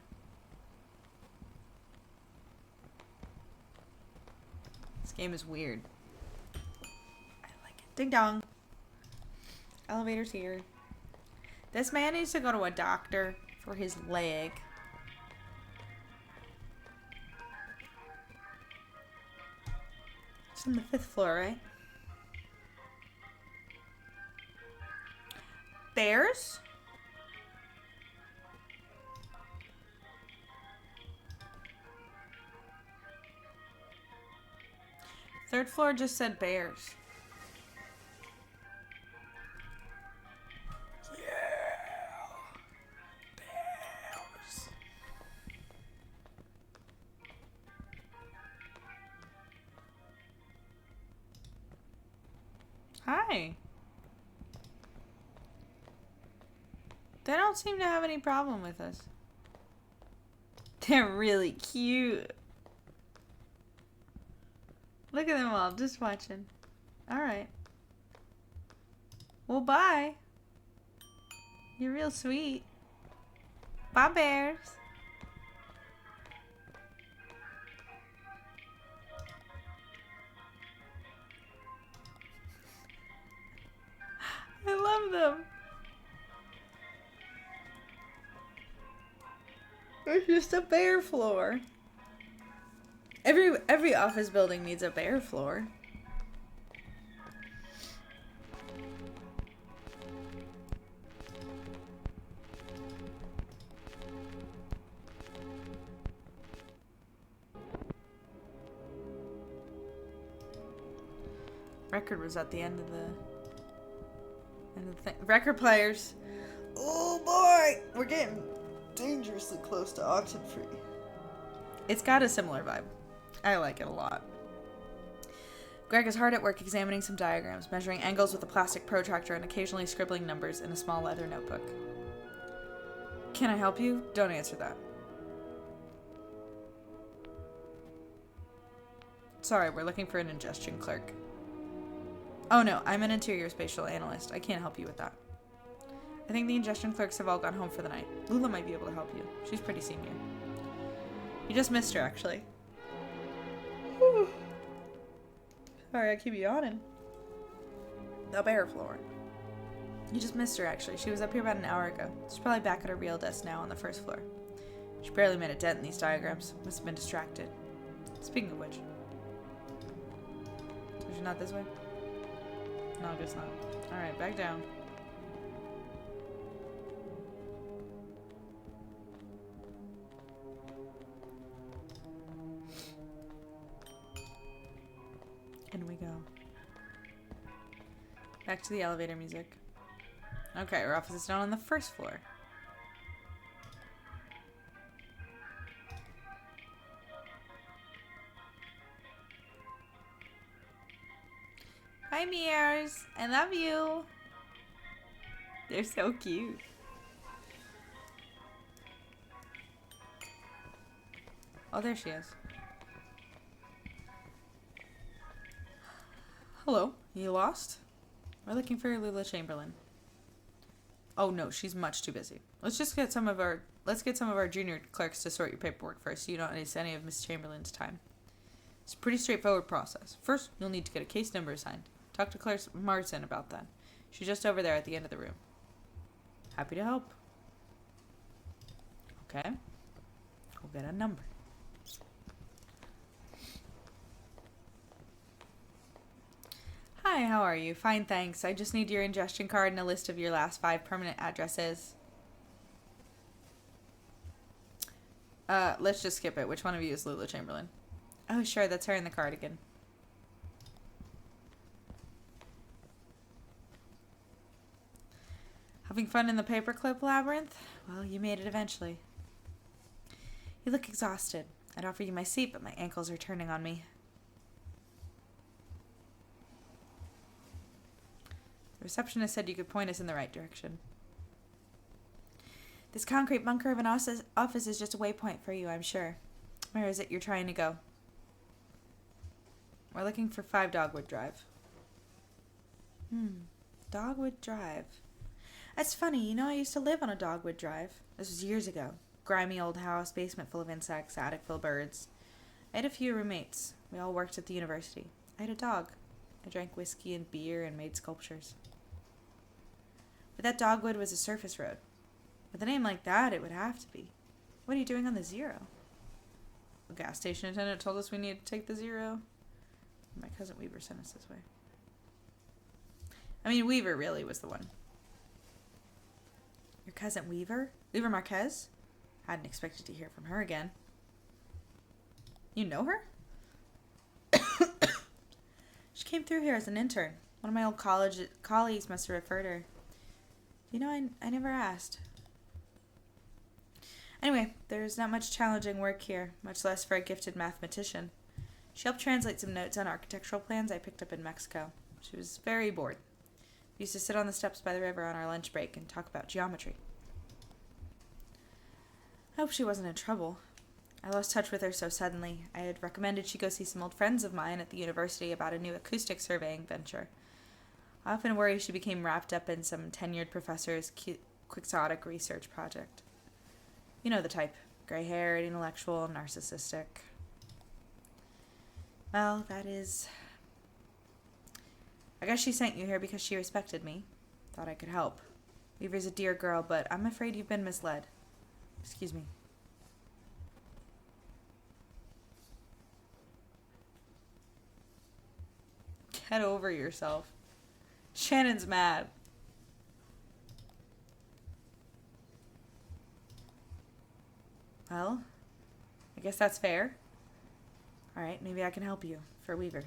This game is weird. Ding dong. Elevator's here. This man needs to go to a doctor for his leg. It's on the 5th floor, right? Bears? Third floor just said bears. Hi. They don't seem to have any problem with us. They're really cute. Look at them all, just watching. Alright. Well, bye. You're real sweet. Bye, bears. I love them. There's just a bear floor. Every office building needs a bear floor. Record was at the end of the thing. Record players. Oh boy, we're getting dangerously close to Oxenfree. It's got a similar vibe. I like it a lot. Greg is hard at work examining some diagrams, measuring angles with a plastic protractor and occasionally scribbling numbers in a small leather notebook. Can I help you? Don't answer that. Sorry, we're looking for an ingestion clerk. Oh no, I'm an interior spatial analyst. I can't help you with that. I think the ingestion clerks have all gone home for the night. Lula might be able to help you. She's pretty senior. You just missed her, actually. Sorry, I keep yawning. The bear floor. You just missed her, actually. She was up here about an hour ago. She's probably back at her real desk now on the 1st floor. She barely made a dent in these diagrams. Must have been distracted. Speaking of which. So she's not this way? No, I guess not. Alright, back down. In we go. Back to the elevator music. Okay, our office is down on the 1st floor. Hi, Mears. I love you. They're so cute. Oh, there she is. Hello. You lost? We're looking for Lula Chamberlain. Oh no, she's much too busy. Let's get some of our junior clerks to sort your paperwork first, so you don't waste any of Miss Chamberlain's time. It's a pretty straightforward process. First, you'll need to get a case number assigned. Talk to Claire Martin about that. She's just over there at the end of the room. Happy to help. Okay. We'll get a number. Hi, how are you? Fine, thanks. I just need your ingestion card and a list of your last 5 permanent addresses. Let's just skip it. Which one of you is Lula Chamberlain? Oh, sure, that's her in the cardigan. Having fun in the paperclip labyrinth? Well, you made it eventually. You look exhausted. I'd offer you my seat, but my ankles are turning on me. The receptionist said you could point us in the right direction. This concrete bunker of an office is just a waypoint for you, I'm sure. Where is it you're trying to go? We're looking for 5 Dogwood Drive. Dogwood Drive. That's funny, you know I used to live on a Dogwood Drive. This was years ago. Grimy old house, basement full of insects, attic full of birds. I had a few roommates. We all worked at the university. I had a dog. I drank whiskey and beer and made sculptures. But that dogwood was a surface road. With a name like that, it would have to be. What are you doing on the Zero? The gas station attendant told us we needed to take the Zero. My cousin Weaver sent us this way. I mean, Weaver really was the one. Your cousin Weaver? Weaver Marquez? Hadn't expected to hear from her again. You know her? She came through here as an intern. One of my old college colleagues must have referred her. You know, I never asked. Anyway, there's not much challenging work here, much less for a gifted mathematician. She helped translate some notes on architectural plans I picked up in Mexico. She was very bored. We used to sit on the steps by the river on our lunch break and talk about geometry. I hope she wasn't in trouble. I lost touch with her so suddenly. I had recommended she go see some old friends of mine at the university about a new acoustic surveying venture. I often worry she became wrapped up in some tenured professor's quixotic research project. You know the type. Gray-haired, intellectual, narcissistic. Well, that is... I guess she sent you here because she respected me. Thought I could help. Weaver's a dear girl, but I'm afraid you've been misled. Excuse me. Get over yourself. Shannon's mad. Well, I guess that's fair. Alright, maybe I can help you. For Weaver.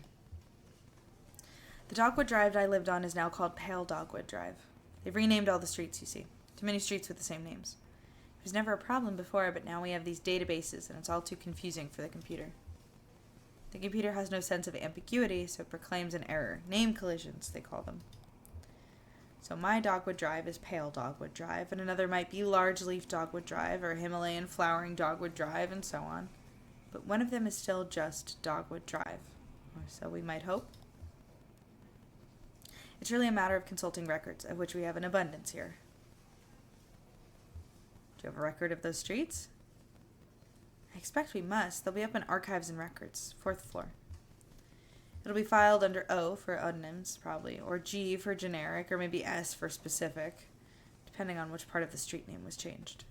The Dogwood Drive I lived on is now called Pale Dogwood Drive. They've renamed all the streets, you see. Too many streets with the same names. It was never a problem before, but now we have these databases, and it's all too confusing for the computer. The computer has no sense of ambiguity, so it proclaims an error. Name collisions, they call them. So my Dogwood Drive is Pale Dogwood Drive, and another might be Large Leaf Dogwood Drive, or Himalayan Flowering Dogwood Drive, and so on. But one of them is still just Dogwood Drive. Or so we might hope. It's really a matter of consulting records, of which we have an abundance here. Do you have a record of those streets? I expect we must. They'll be up in Archives and Records, 4th floor. It'll be filed under O for odonyms, probably, or G for generic, or maybe S for specific, depending on which part of the street name was changed.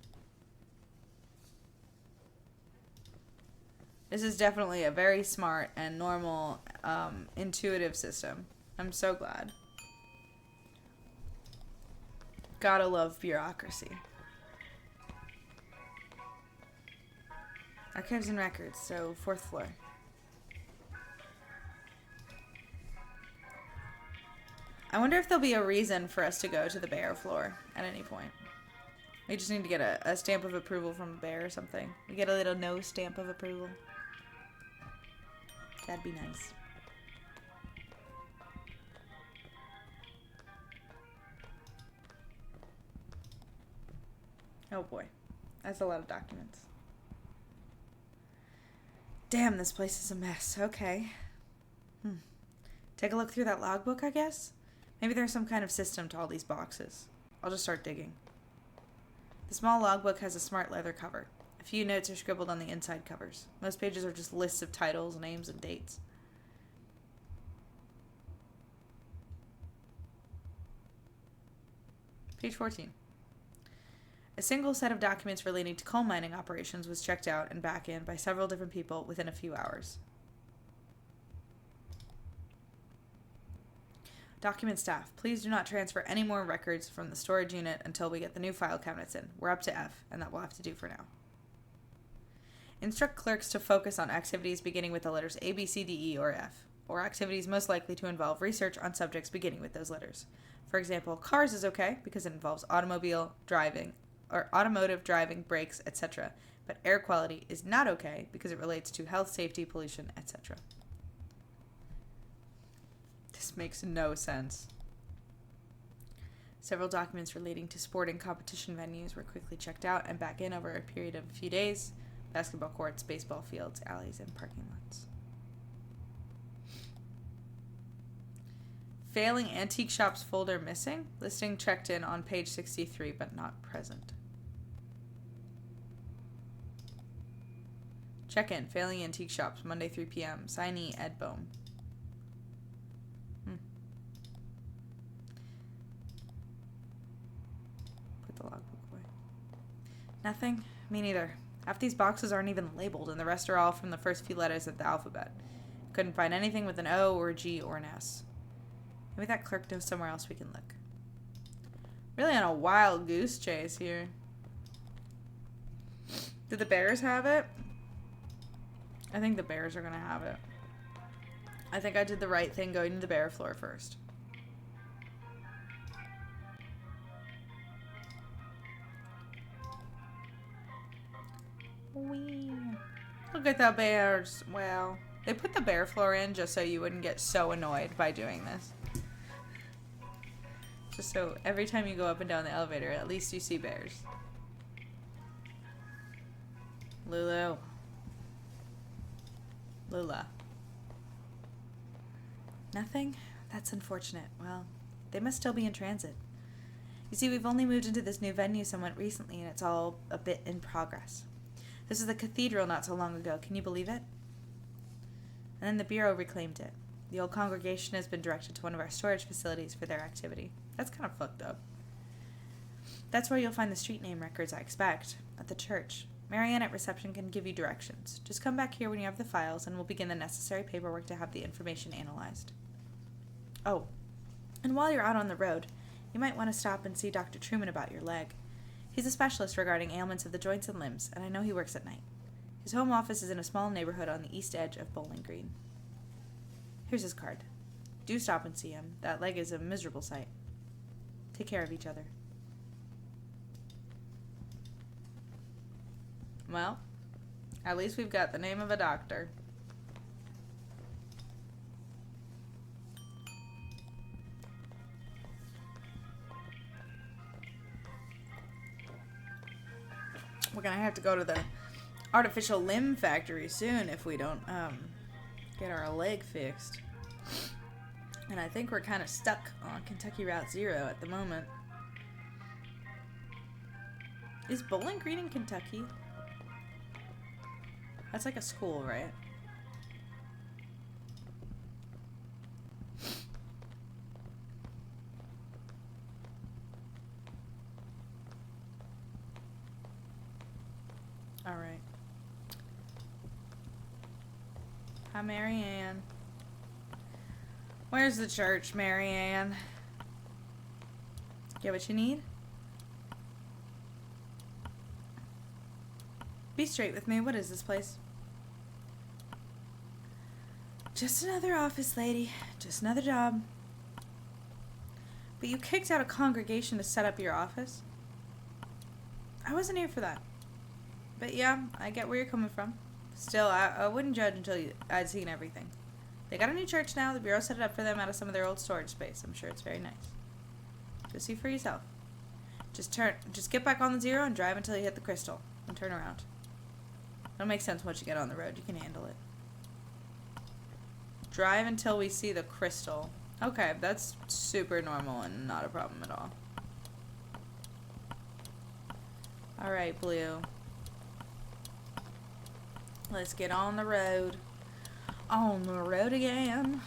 This is definitely a very smart and normal, intuitive system. I'm so glad. Gotta love bureaucracy. Archives and Records, so 4th floor. I wonder if there'll be a reason for us to go to the bear floor at any point. We just need to get a stamp of approval from a bear or something. We get a little no stamp of approval. That'd be nice. Oh boy. That's a lot of documents. Damn, this place is a mess. Okay. Take a look through that logbook, I guess? Maybe there's some kind of system to all these boxes. I'll just start digging. The small logbook has a smart leather cover. A few notes are scribbled on the inside covers. Most pages are just lists of titles, names, and dates. Page 14. A single set of documents relating to coal mining operations was checked out and back in by several different people within a few hours. Document staff, please do not transfer any more records from the storage unit until we get the new file cabinets in. We're up to F, and that will have to do for now. Instruct clerks to focus on activities beginning with the letters A, B, C, D, E, or F, or activities most likely to involve research on subjects beginning with those letters. For example, cars is okay because it involves automotive driving, brakes, etc. But air quality is not okay because it relates to health, safety, pollution, etc. This makes no sense. Several documents relating to sporting competition venues were quickly checked out and back in over a period of a few days. Basketball courts, baseball fields, alleys, and parking lots. Failing antique shops folder missing. Listing checked in on page 63 but not present. Check in. Failing antique shops, Monday 3 p.m. Signee Ed Bohm. Put the logbook away. Nothing? Me neither. Half these boxes aren't even labeled, and the rest are all from the first few letters of the alphabet. Couldn't find anything with an O or a G or an S. Maybe that clerk knows somewhere else we can look. Really on a wild goose chase here. Did the bears have it? I think the bears are going to have it. I think I did the right thing going to the bear floor first. Wee. Look at the bears. Well, they put the bear floor in just so you wouldn't get so annoyed by doing this. Just so every time you go up and down the elevator, at least you see bears. Lulu. Lula. Nothing? That's unfortunate. Well, they must still be in transit. You see, we've only moved into this new venue somewhat recently, and it's all a bit in progress. This is the cathedral not so long ago. Can you believe it? And then the Bureau reclaimed it. The old congregation has been directed to one of our storage facilities for their activity. That's kind of fucked up. That's where you'll find the street name records, I expect. At the church. Marianne at reception can give you directions. Just come back here when you have the files, and we'll begin the necessary paperwork to have the information analyzed. Oh, and while you're out on the road, you might want to stop and see Dr. Truman about your leg. He's a specialist regarding ailments of the joints and limbs, and I know he works at night. His home office is in a small neighborhood on the east edge of Bowling Green. Here's his card. Do stop and see him. That leg is a miserable sight. Take care of each other. Well, at least we've got the name of a doctor. We're gonna have to go to the artificial limb factory soon if we don't get our leg fixed. And I think we're kind of stuck on Kentucky Route 0 at the moment. Is Bowling Green in Kentucky? That's like a school, right? All right. Hi, Marianne. Where's the church, Marianne? Get what you need? Be straight with me. What is this place? Just another office, lady. Just another job. But you kicked out a congregation to set up your office? I wasn't here for that. But yeah, I get where you're coming from. Still, I wouldn't judge until I'd seen everything. They got a new church now. The Bureau set it up for them out of some of their old storage space. I'm sure it's very nice. Go see for yourself. Just get back on the 0 and drive until you hit the crystal. And turn around. That'll make sense once you get on the road. You can handle it. Drive until we see the crystal. Okay, that's super normal and not a problem at all. Alright, Blue. Let's get on the road. On the road again.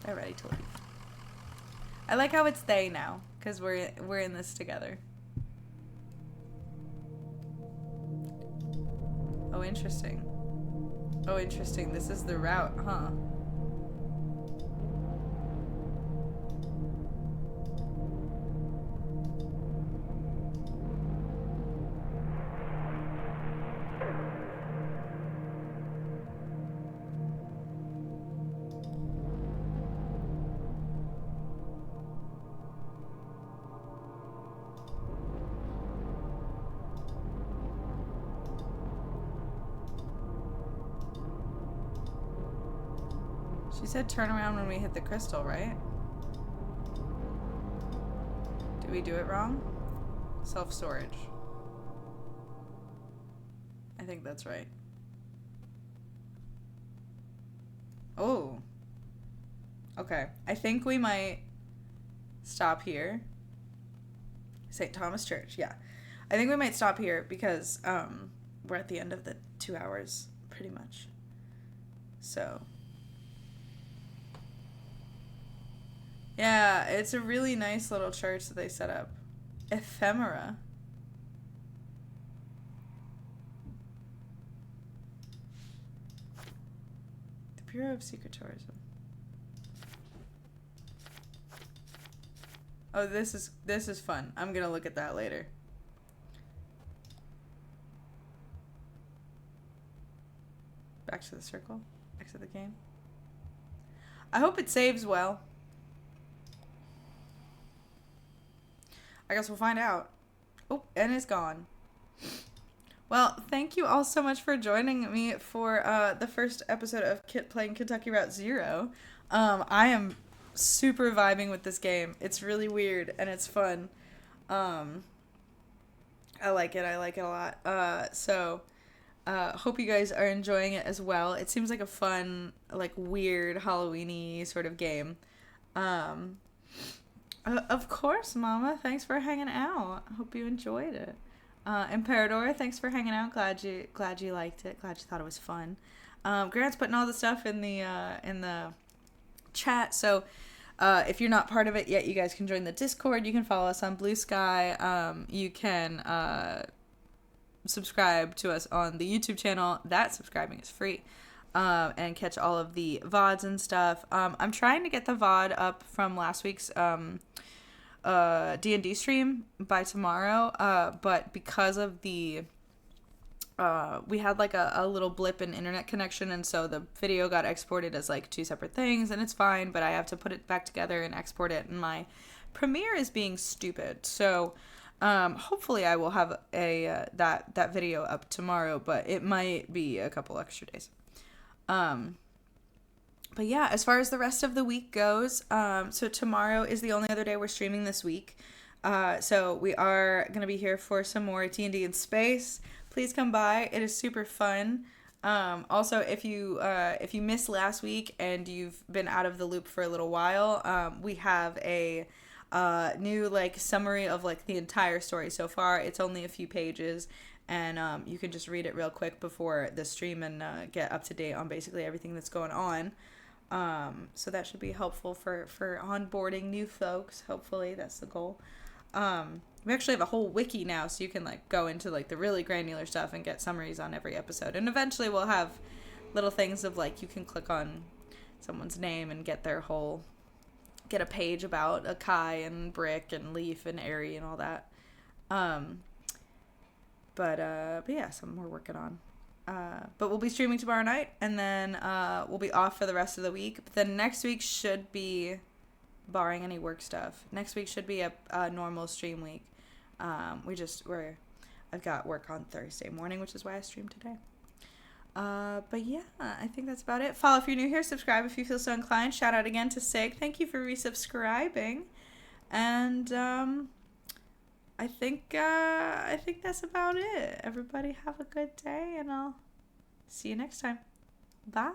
They're ready to leave. I like how it's they now, because we're in this together. Oh, interesting. Oh, interesting. This is the route, huh? She said turn around when we hit the crystal, right? Did we do it wrong? Self-storage. I think that's right. Oh. Okay. I think we might stop here. St. Thomas Church, yeah. I think we might stop here because we're at the end of the 2 hours, pretty much. So... Yeah, it's a really nice little church that they set up. Ephemera. The Bureau of Secret Tourism. Oh, this is fun. I'm gonna look at that later. Back to the circle. Exit the game. I hope it saves well. I guess we'll find out. Oh, and it's gone. Well, thank you all so much for joining me for the first episode of playing Kentucky Route Zero. I am super vibing with this game. It's really weird and it's fun. I like it. I like it a lot. So hope you guys are enjoying it as well. It seems like a fun, like weird Halloween-y sort of game. Of course, Mama. Thanks for hanging out. Hope you enjoyed it. And Pereira, thanks for hanging out. Glad you liked it. Glad you thought it was fun. Grant's putting all the stuff in the chat. So if you're not part of it yet, you guys can join the Discord. You can follow us on Blue Sky. You can subscribe to us on the YouTube channel. That subscribing is free. And catch all of the VODs and stuff. I'm trying to get the VOD up from last week's D&D stream by tomorrow, but because of the we had like a little blip in internet connection, and so the video got exported as like two separate things, and it's fine, but I have to put it back together and export it, and my Premiere is being stupid. So hopefully I will have a that video up tomorrow, but it might be a couple extra days. But yeah, as far as the rest of the week goes, so tomorrow is the only other day we're streaming this week. So we are going to be here for some more D&D in space. Please come by. It is super fun. Also, if you missed last week and you've been out of the loop for a little while, we have a new like summary of like the entire story so far. It's only a few pages, and you can just read it real quick before the stream and get up to date on basically everything that's going on. So that should be helpful for onboarding new folks. Hopefully that's the goal. We actually have a whole wiki now, so you can like go into like the really granular stuff and get summaries on every episode. And eventually we'll have little things of like you can click on someone's name and get a page about Akai and Brick and Leaf and Airy and all that. But yeah, something we're working on. But we'll be streaming tomorrow night, and then we'll be off for the rest of the week. But then next week should be, barring any work stuff, next week should be a normal stream week. I've got work on Thursday morning, which is why I streamed today. But yeah, I think that's about it. Follow if you're new here, subscribe if you feel so inclined. Shout out again to Sig. Thank you for resubscribing. And I think that's about it. Everybody have a good day, and I'll see you next time. Bye.